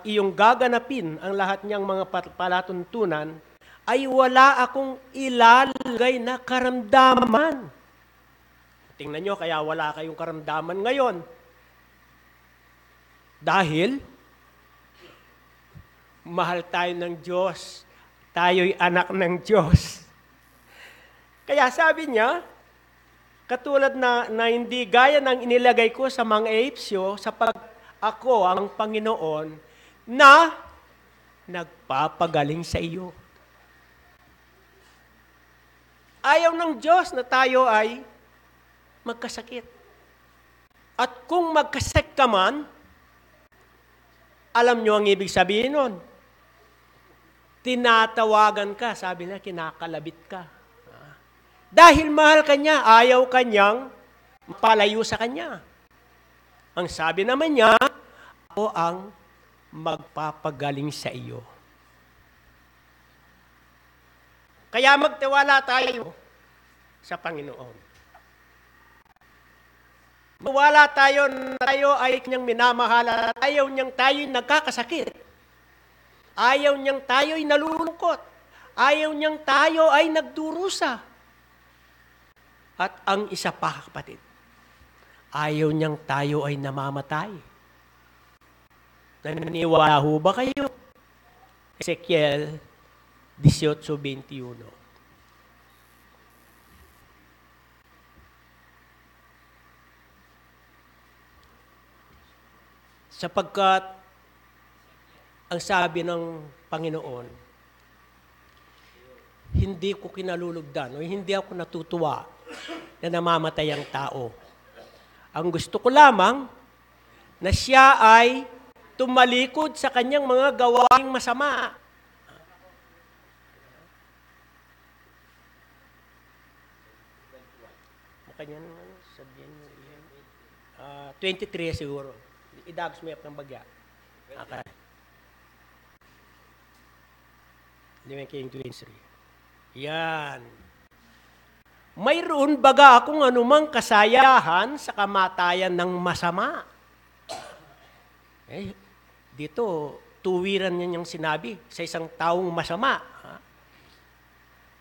iyong gaganapin ang lahat niyang mga palatuntunan, ay wala akong ilalagay na karamdaman. Tingnan nyo, kaya wala kayong karamdaman ngayon. Dahil mahal tayo ng Diyos. Tayo'y anak ng Diyos. Kaya sabi niya, katulad na hindi gaya ng inilagay ko sa mga Ehipsyo, ako ang Panginoon na nagpapagaling sa iyo. Ayaw ng Diyos na tayo ay magkasakit. At kung magkasakit ka man, alam nyo ang ibig sabihin nun. Tinatawagan ka, sabi na, kinakalabit ka. Dahil mahal ka niya, ayaw kanyang palayo sa kanya. Ang sabi naman niya, ako ang magpapagaling sa iyo. Kaya magtiwala tayo sa Panginoon. Mawala tayo ay kanyang minamahala. Ayaw niyang tayo'y nagkakasakit. Ayaw niyang tayo'y nalulungkot. Ayaw niyang tayo ay nagdurusa. At ang isa pa, kapatid, ayaw niyang tayo ay namamatay. Naniniwala ho ba kayo? Ezekiel 18:21. Sapagkat ang sabi ng Panginoon, hindi ko kinalulugdan o hindi ako natutuwa na namamatay ang tao. Ang gusto ko lamang na siya ay tumalikod sa kanyang mga gawaing masama. Kanyang sabihin 23 siguro. Idagos mo ng bagya. Okay. Living King 23. Yan. Mayroon baga akong anumang kasayahan sa kamatayan ng masama. Dito, tuwiran niya niyang sinabi sa isang taong masama.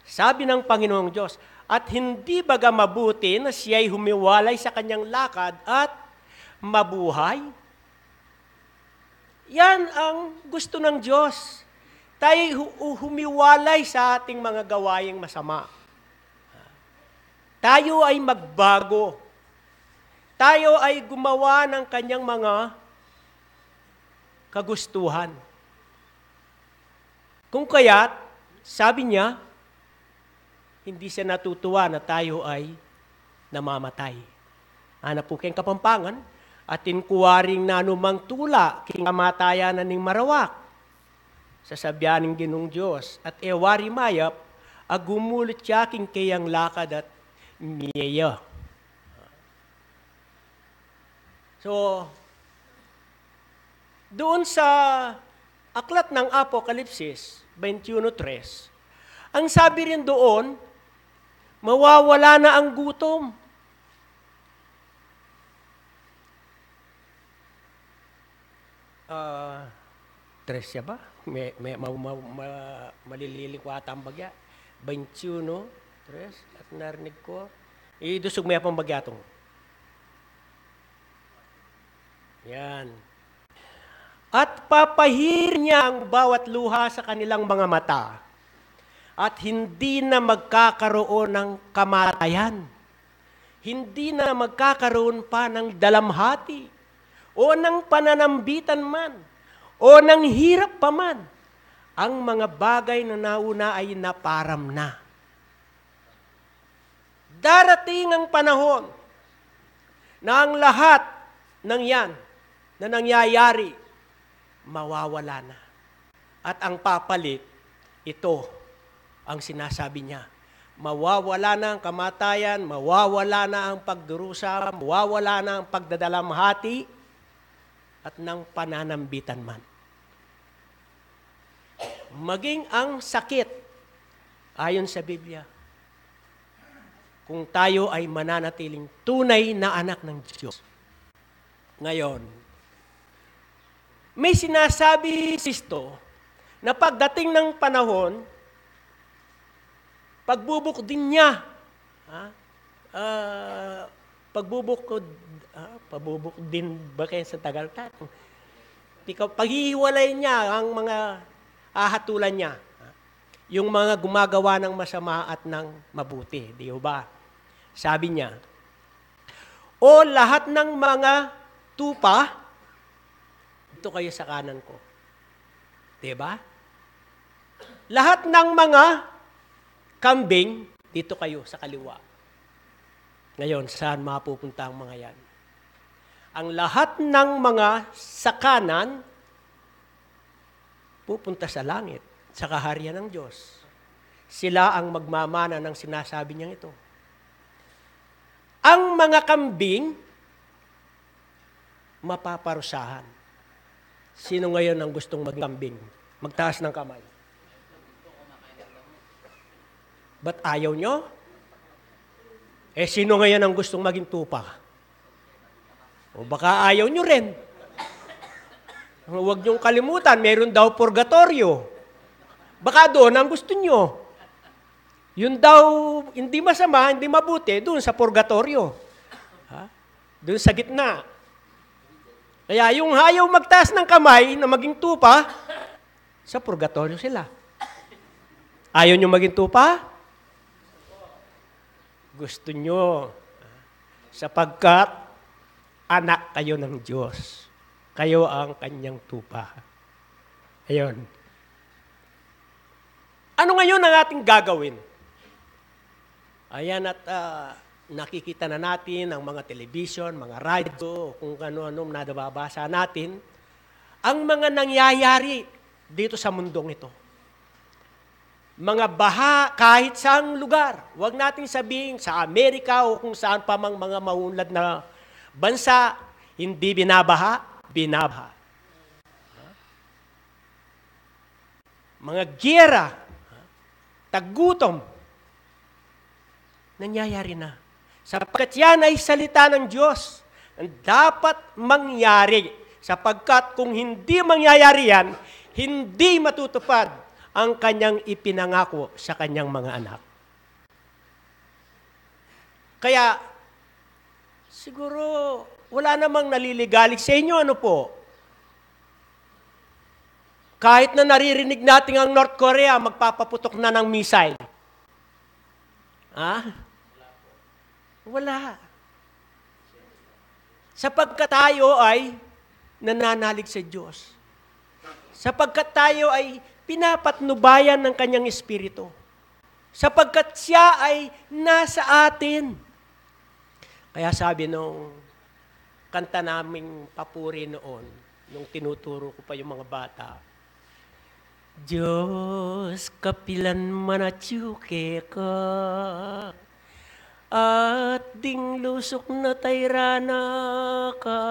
Sabi ng Panginoong Diyos, at hindi baga mabuti na siya'y humiwalay sa kanyang lakad at mabuhay? Yan ang gusto ng Diyos. Tayo humiwalay sa ating mga gawaing masama. Tayo ay magbago. Tayo ay gumawa ng kanyang mga kagustuhan. Kung kaya't, sabi niya, hindi siya natutuwa na tayo ay namamatay. Hanap po kayong kapampangan, at tinkuwaring nanumang tula, king kamatayan na ning marawak. Sasabyaning ginong Diyos, at ewari mayap, agumulit siya king kayang lakad at miya. So, doon sa aklat ng Apokalipsis 21:3, ang sabi rin doon, mawawala na ang gutom. Tres siya ba? Malililikwata ang bagya. 21, tres, at narinig ko. Idusog may apang bagyatong. Yan. At papahir niya ang bawat luha sa kanilang mga mata. At hindi na magkakaroon ng kamatayan. hindi na magkakaroon pa ng dalamhati o ng pananambitan man o ng hirap pa man. Ang mga bagay na nauna ay naparam na. Darating ang panahon na ang lahat ng yan na nangyayari, mawawala na. At ang papalit, ito ang sinasabi niya. Mawawala na ang kamatayan, mawawala na ang pagdurusa, mawawala na ang pagdadalamhati, at ng pananambitan man. Maging ang sakit, ayon sa Biblia, kung tayo ay mananatiling tunay na anak ng Diyos. Ngayon, may sinasabi si Kristo na pagdating ng panahon, pagbubuk din niya, pabubuk din ba kayo sa tagal tayo? Paghihiwalay niya ang mga ahatulan niya, yung mga gumagawa ng masama at ng mabuti, di ba? Sabi niya, o lahat ng mga tupa, dito kayo sa kanan ko. Di ba? Lahat ng mga kambing, dito kayo sa kaliwa. Ngayon, saan mapupunta ang mga yan? Ang lahat ng mga sa kanan, pupunta sa langit, sa kaharian ng Diyos. Sila ang magmamana ng sinasabi niyang ito. Ang mga kambing, mapaparusahan. Sino ngayon ang gustong maging kambing? Magtaas ng kamay. Ba't ayaw nyo? Sino ngayon ang gustong maging tupa? O baka ayaw nyo rin. Huwag niyong kalimutan, meron daw purgatorio. Baka doon ang gusto nyo. Yun daw, hindi masama, hindi mabuti, doon sa purgatorio. Doon sa gitna. Kaya yung ayaw magtaas ng kamay na maging tupa, sa purgatorio sila. Ayaw nyo maging tupa? Gusto nyo. Sapagkat anak kayo ng Diyos. Kayo ang kanyang tupa. Ayun. Ano ngayon ang ating gagawin? Ayan at nakikita na natin ang mga television, mga radyo, kung ano-anong nababasa natin, ang mga nangyayari dito sa mundong ito. Mga baha kahit saang lugar. Huwag nating sabihin sa Amerika o kung saan pa mang mga maunlad na bansa, hindi binabaha, binabaha. Mga giyera, taggutom, nangyayari na. Sapagkat yan ay salita ng Diyos. Ang dapat mangyari. Sapagkat kung hindi mangyayari yan, hindi matutupad ang kanyang ipinangako sa kanyang mga anak. Kaya, siguro, wala namang naliligalig sa inyo, ano po? Kahit na naririnig natin ang North Korea, magpapaputok na ng missile. Wala. Sapagkat tayo ay nananalig sa Diyos. Sapagkat tayo ay pinapatnubayan ng kanyang espiritu. Sapagkat siya ay nasa atin. Kaya sabi nung kanta naming papuri noon, nung tinuturo ko pa yung mga bata, Diyos, kapilan manatyuke ka, at ding lusok na tayrana ka,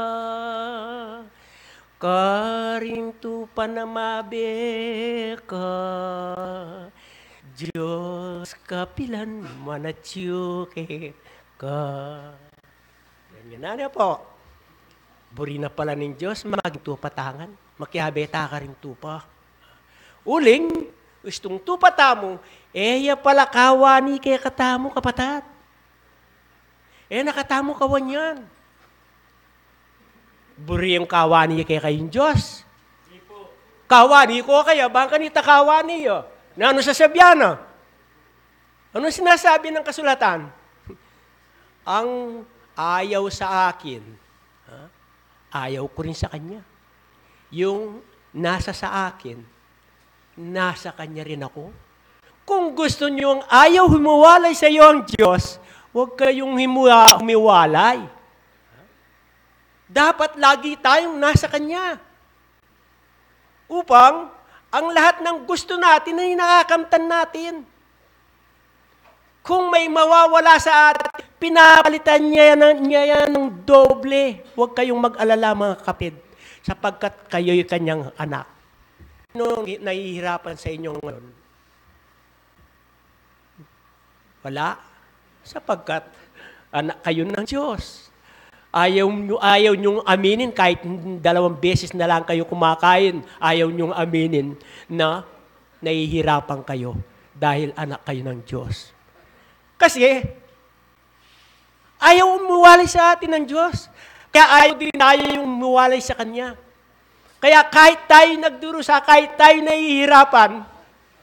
karing tupa na mabe ka, Diyos, kapilan manatyuke ka. Yan na po. Buri na pala ng Diyos, maging tupatangan, makihabeta ka rin tupa. Uling, gustong tupatamo, ya pala kawani kaya katamo kapatat. Nakatamo kawan yan. Buri yung kawani kaya kayong Diyos. Kawani ko kaya, bang kanita kawani yo. Na ano sasabihan na? Ano sinasabi ng kasulatan? ang ayaw sa akin, ayaw ko rin sa kanya. Yung nasa sa akin, nasa kanya rin ako. Kung gusto nyo ang ayaw humiwalay sa iyo ang Diyos, huwag kayong humiwalay. Dapat lagi tayong nasa kanya. Upang ang lahat ng gusto natin ay nakakamtan natin. Kung may mawawala sa atin, pinapalitan niya yan ng doble. Huwag kayong mag-alala mga kapatid, sapagkat kayo'y kanyang anak. Ano nahihirapan sa inyo ngayon? Wala. Sapagkat anak kayo ng Diyos. Ayaw niyong aminin kahit 2 beses na lang kayo kumakain. Ayaw niyong aminin na nahihirapan kayo dahil anak kayo ng Diyos. Kasi ayaw umuwalay sa atin ng Diyos. Kaya ayaw din tayo yung umuwalay sa Kanya. Kaya kahit tayo nagdurusa, kahit tayo nahihirapan,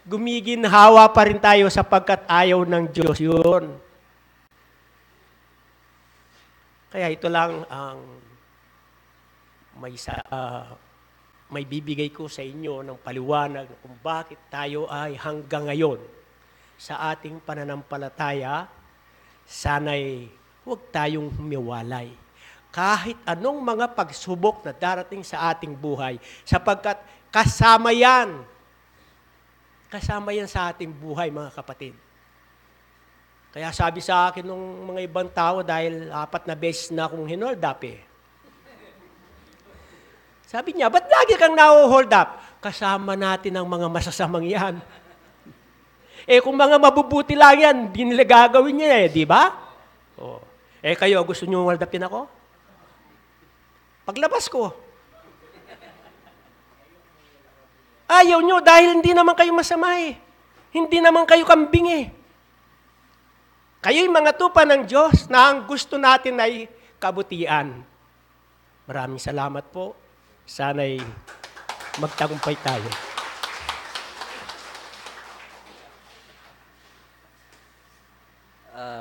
gumiginhawa pa rin tayo sapagkat ayaw ng Diyos yun. Kaya ito lang ang may bibigay ko sa inyo ng paliwanag kung bakit tayo ay hanggang ngayon sa ating pananampalataya, sana'y huwag tayong humiwalay. Kahit anong mga pagsubok na darating sa ating buhay, sapagkat kasama yan sa ating buhay, mga kapatid. Kaya sabi sa akin ng mga ibang tao, dahil 4 na beses na akong hinold up eh. Sabi niya, ba't lagi kang na-hold up? Kasama natin ang mga masasamang yan. Kung mga mabubuti lang yan, di nila gagawin niya di ba? Oh. Kayo, gusto niyo hold upin ako? Paglabas ko. Ayaw nyo dahil hindi naman kayo masama eh. Hindi naman kayo kambing eh. Kayo'y mga tupa ng Diyos na ang gusto natin ay kabutihan. Maraming salamat po. Sana'y magtagumpay tayo.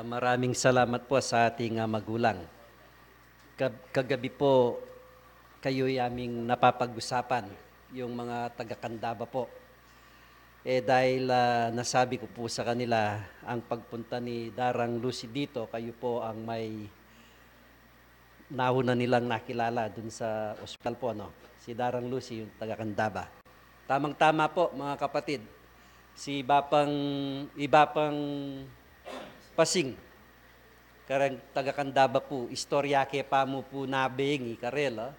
Maraming salamat po sa ating magulang. Kagabi po, kayo'y aming napapag-usapan, yung mga taga-Candaba po. Dahil nasabi ko po sa kanila, ang pagpunta ni Darang Lucy dito, kayo po ang may nauna nilang nakilala dun sa ospital po, no? Si Darang Lucy, yung taga-Candaba. Tamang-tama po, mga kapatid. Si Ibapang Pasing, karang taga-Candaba po, istorya ke pa mo po nabing ikarel,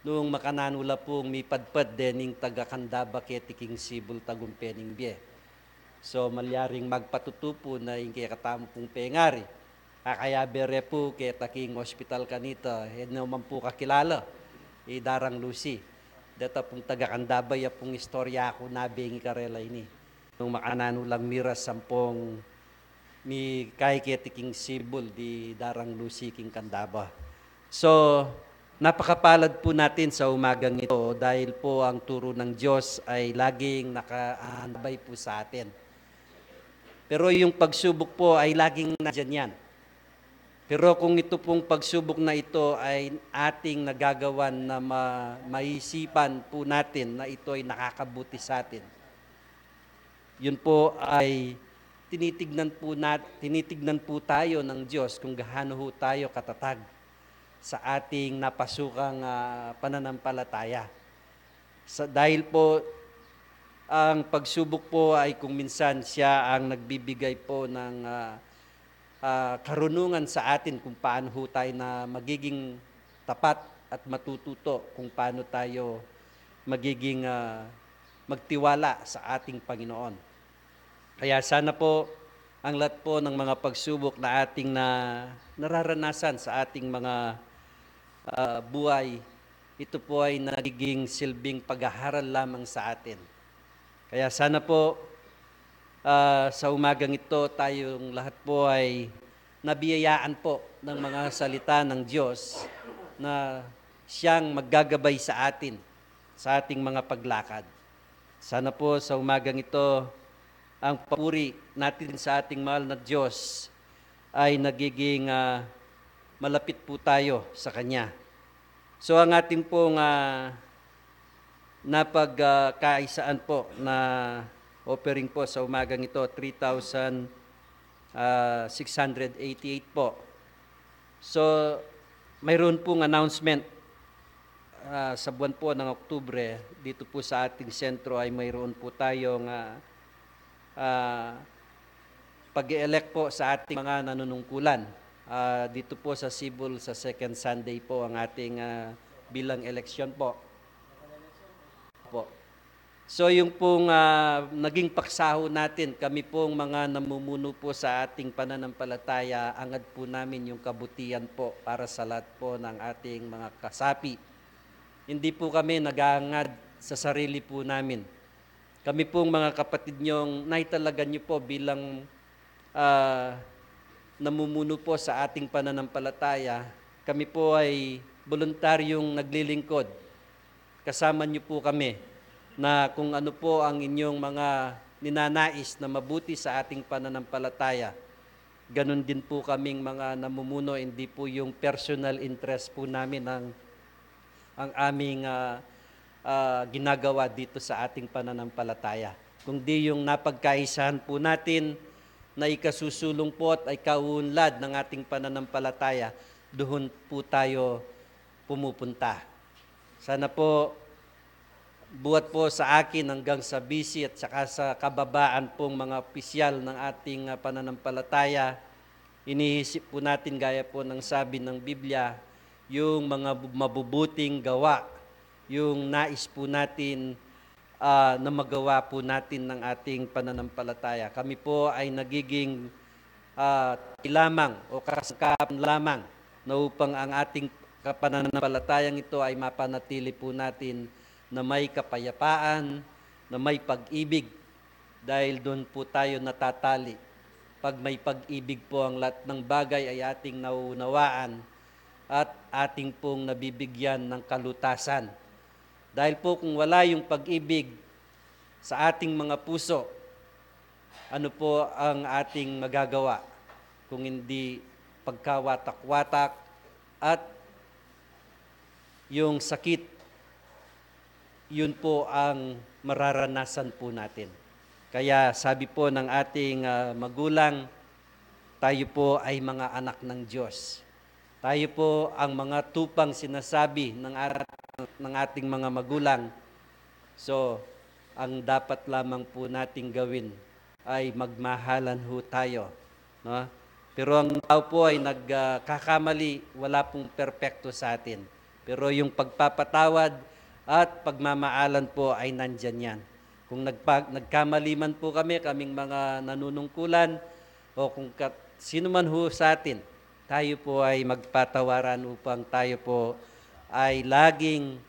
nung makananula pong may padpad dening taga-Candaba ketiking sibul tagumpening bie. So malyaring magpatutupo na yung kaya katamo pong pengari. Kaya bere po kaya taking hospital kanita, naman po kakilala, Darang Lucy. Data pong taga-Candaba ya pong istorya ako nabing ikarela ini. Nung makananulang miras sampong mi kay ketiking sibul di Darang Lucy king Candaba. So napakapalad po natin sa umagang ito dahil po ang turo ng Diyos ay laging nakaanbay po sa atin. Pero yung pagsubok po ay laging nandyan yan. Pero kung ito pong pagsubok na ito ay ating nagagawan na maisipan po natin na ito ay nakakabuti sa atin, yun po ay tinitignan po tayo ng Diyos kung gaano ho tayo katatag sa ating napasukang pananampalataya. Dahil po, ang pagsubok po ay kung minsan siya ang nagbibigay po ng karunungan sa atin kung paano ho tayo na magiging tapat at matututo kung paano tayo magiging magtiwala sa ating Panginoon. Kaya sana po, ang lahat po ng mga pagsubok na ating nararanasan sa ating mga buhay, ito po ay nagiging silbing pag-aaral lamang sa atin. Kaya sana po sa umagang ito tayong lahat po ay nabiyayaan po ng mga salita ng Diyos na siyang maggagabay sa atin sa ating mga paglakad. Sana po sa umagang ito ang papuri natin sa ating mahal na Diyos ay nagiging malapit po tayo sa Kanya. So ang ating pong napagkaisaan po na offering po sa umagang ito, 3,688 po. So mayroon pong announcement sa buwan po ng Oktubre. Dito po sa ating sentro ay mayroon po tayong pag-elect po sa ating mga nanunungkulan. Dito po sa Cebu sa second Sunday po ang ating bilang eleksyon po. So yung pong naging paksaho natin, kami pong mga namumuno po sa ating pananampalataya, angad po namin yung kabutihan po para sa lahat po ng ating mga kasapi. Hindi po kami nag-aangad sa sarili po namin. Kami pong mga kapatid nyong naitalagan nyo po bilang namumuno po sa ating pananampalataya. Kami po ay voluntaryong naglilingkod. Kasama nyo po kami na kung ano po ang inyong mga ninanais na mabuti sa ating pananampalataya. Ganon din po kaming mga namumuno, hindi po yung personal interest po namin ang aming ginagawa dito sa ating pananampalataya. Kung di yung napagkaisahan po natin na ikasusulong po at ay kaunlad ng ating pananampalataya, doon po tayo pumupunta. Sana po buhat po sa akin hanggang sa bisi at saka sa kababaan pong mga opisyal ng ating pananampalataya, iniisip po natin gaya po ng sabi ng Biblia, yung mga mabubuting gawa, yung nais po natin na magawa po natin ng ating pananampalataya. Kami po ay nagiging lamang o kasangkapan lamang na upang ang ating pananampalatayang ito ay mapanatili po natin na may kapayapaan, na may pag-ibig, dahil doon po tayo natatali. Pag may pag-ibig po, ang lahat ng bagay ay ating nauunawaan at ating pong nabibigyan ng kalutasan. Dahil po kung wala yung pag-ibig sa ating mga puso, ano po ang ating magagawa kung hindi pagkawatak-watak at yung sakit, yun po ang mararanasan po natin. Kaya sabi po ng ating magulang, tayo po ay mga anak ng Diyos. Tayo po ang mga tupang sinasabi ng ating mga magulang. So, ang dapat lamang po nating gawin ay magmahalan ho tayo. No? Pero ang tao po ay nagkakamali, wala pong perpekto sa atin. Pero yung pagpapatawad at pagmamaalan po ay nandyan yan. Kung nagkamali man po kaming mga nanunungkulan, o kung sino man ho sa atin, tayo po ay magpatawaran upang tayo po ay laging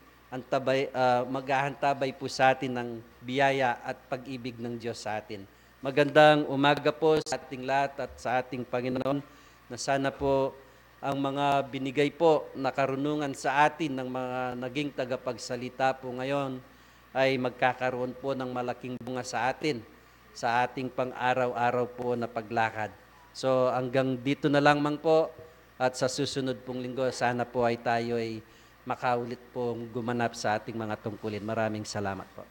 maghahantabay po sa atin ng biyaya at pag-ibig ng Diyos sa atin. Magandang umaga po sa ating lahat at sa ating Panginoon, na sana po ang mga binigay po na karunungan sa atin ng mga naging tagapagsalita po ngayon ay magkakaroon po ng malaking bunga sa atin, sa ating pang-araw-araw po na paglakad. So hanggang dito na lang man po, at sa susunod pong linggo, sana po ay tayo ay makaulit pong gumanap sa ating mga tungkulin. Maraming salamat po.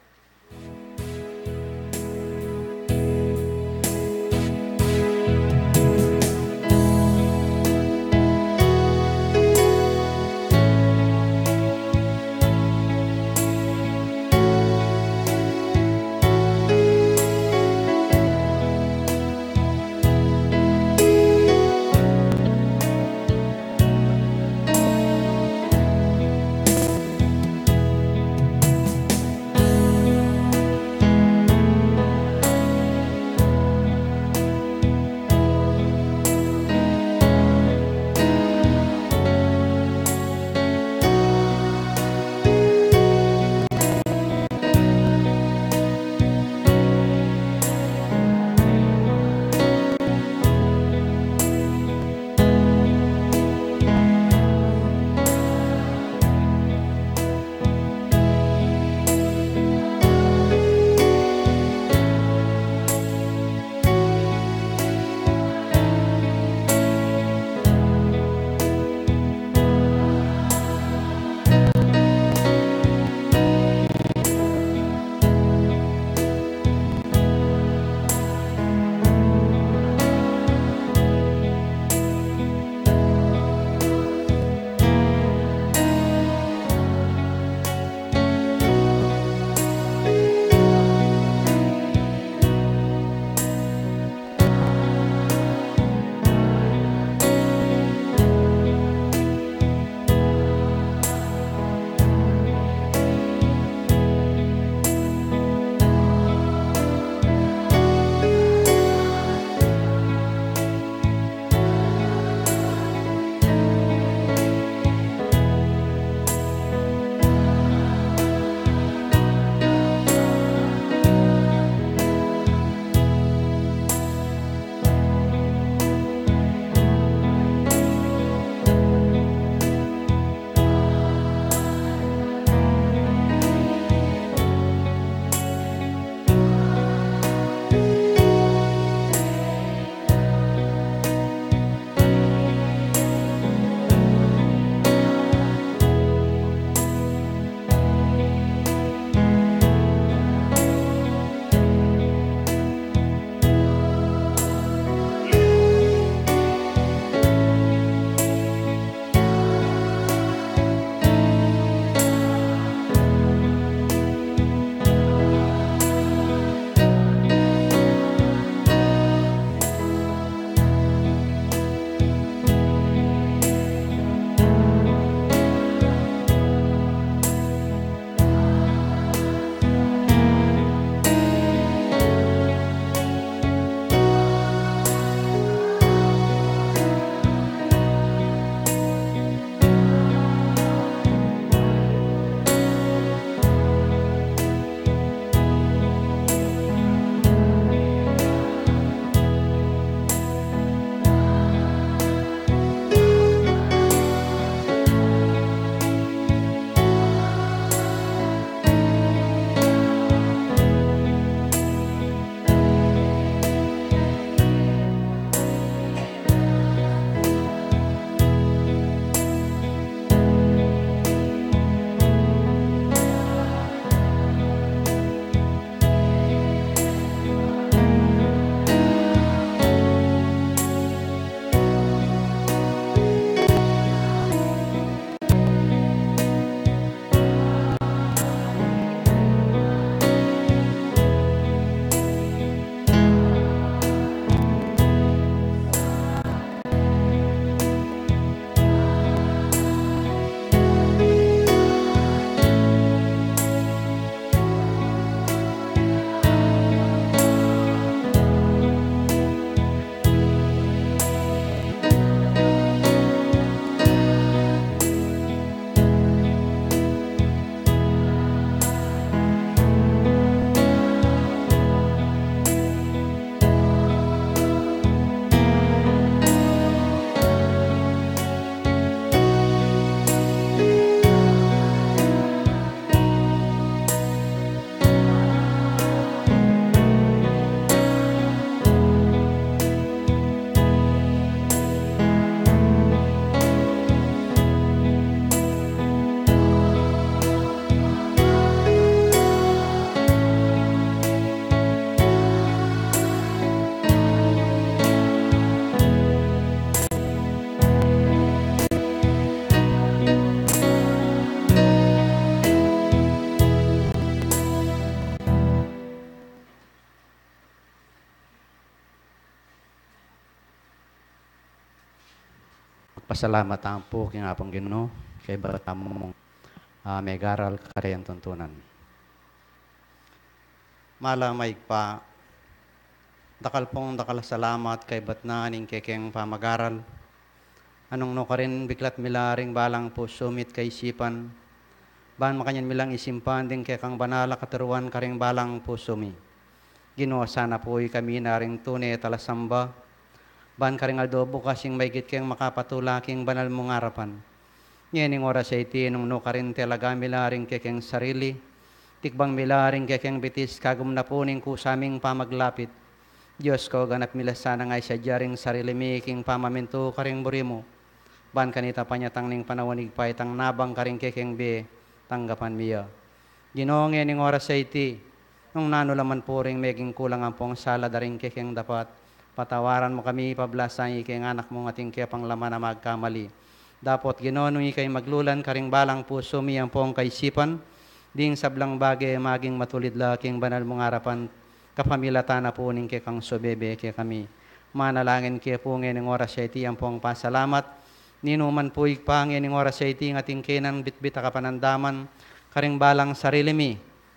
pasalamatan po king apong Ginoo kay bata mong may garal karayang tuntunan. Malamay pa, dakal salamat kay batnaaning kekeng pamagaral. Anong no ka rin biklat milaring balang po sumit kay isipan. Ban makanyan milang isimpan din kekang banala kataruan karing balang po sumi. Ginoo sana po'y kami naring tunay talasamba. Ban karing adobo kasing maigit keng makapatulaking banal mong arapan. Ngayon oras ay tinong no ka rin talaga milaring kekeng sarili. Tikbang milaring kekeng bitis kagum na puning ko sa aming pamaglapit. Diyos ko ganap mila sana ngay sa jaring sarili miking pamaminto karing burimo. Ban kanita panyatang ning panawanig pa itang nabang karing kekeng be tanggapan miya. Ginoo ngayon oras ay ti. Nung nanulaman po ring meging kulang ang pong sala daring kekeng dapat. Patawaran mo kami pablasan ikeng anak mong ating kepang laman na magkamali. Dapat Ginoo nung ikay maglulan karing balang puso miyang pong kaisipan. Ding sablang bagay maging matulid laking banal mong harapan kapamilata na po ning kekang sobebe kay kami. Manalangin kaya po ngayon oras siya iti ang pong pasalamat. Ninuman po ikpa ngayon oras siya iti ating kenan bitbit kapanandaman karing balang sarili mi.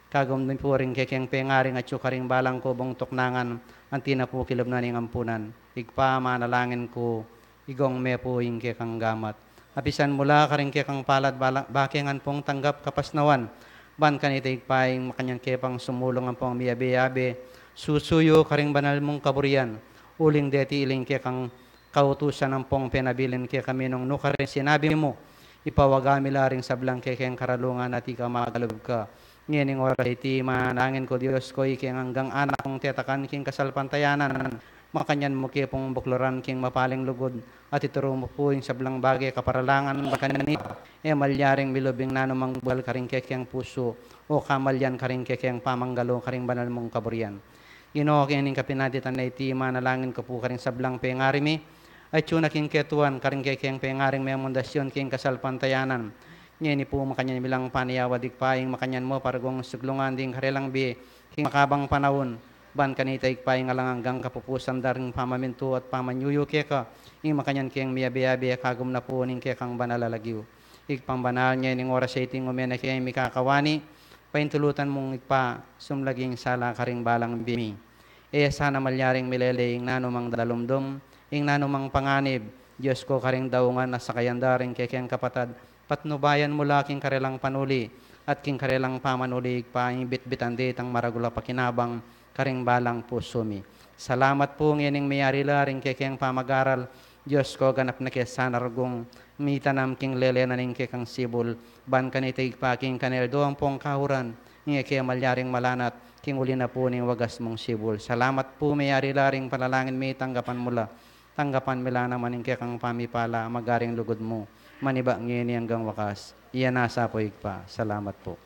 Kagum din po rin kekeng pengaring at karing balang ko bong tuknangan anti na po kilab na ning ampunan. Ikpa manalangin ko igong me po ing kekang gamat. Apisan mula karing kekang palad bakengan pong tanggap kapasnawan. Ban kanita ikpaing makanyang kepang sumulong ang pong miyabe-yabe, susuyo karing banal mong kaburian, uling deti iling kekang kautusan ng pong penabilin kaya kami nung nukarin sinabi mo, ipawagami laring sablang kekeng karalungan at ikaw magalub ka. Ngayon oras iti manangin ko Diyos ko iking hanggang anak kong tetakan king kasalpantayanan, makanyan mo kaya pong bukloran king mapaling lugod at ituro mo po yung sablang bagay kaparalangan makanyan malyaring milubing nanumang buwal karing kekeng puso o kamalyan karing kekeng pamanggalo karing banal mong kaburian. Ginoo kining kapinaditan na iti manalangin ko po karing sablang pengarimi ay tiyuna king ketuan karing kekeng pengaring may mundasyon king kasalpantayanan. Ngayon po makanyan bilang paniyawadig paing makanyan mo paragong suglungan ding karelang bi king makabang panahon. Ban kanita ikpaing alang hanggang kapupusan daring pamaminto at pamanyuyo keka ing makanyan keng miyabe-yabe kagum na po ning kekang banalalagyo. Ikpang banal niya ning oras sa iting umena kaya mikakawani paintulutan mong ikpa sumlaging sala karing balang bimi. Sana malyaring mileleing nanumang dalumdum ing nanumang panganib Diyos ko karing daungan na sa kayandaring kekeng kapatad patnubayan mo laking karelang panuli at king karelang pamanuli ikpa ing bitbitan ditang maragula pakinabang karing balang puso mi. Salamat po ngayon mayari laring kekeng pamagaral. Diyos ko ganap na kesana rugong mitanam king lele na ning kekang sibol. Ban kanita ikpaking kaneldo ang pong kahuran. Nga kaya malyaring malanat king uli na po ning wagas mong sibol. Salamat po mayari laring palalangin may tanggapan mula. Tanggapan mila naman ning kekang pamipala magaring lugod mo. Maniba ngayon hanggang wakas. Iyan nasa po ikpa. Salamat po.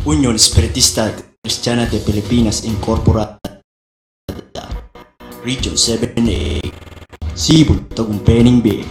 Unión Espiritista Cristiana de Pilipinas Incorporada, Region 7A, Cebu, Tagumpay Bay.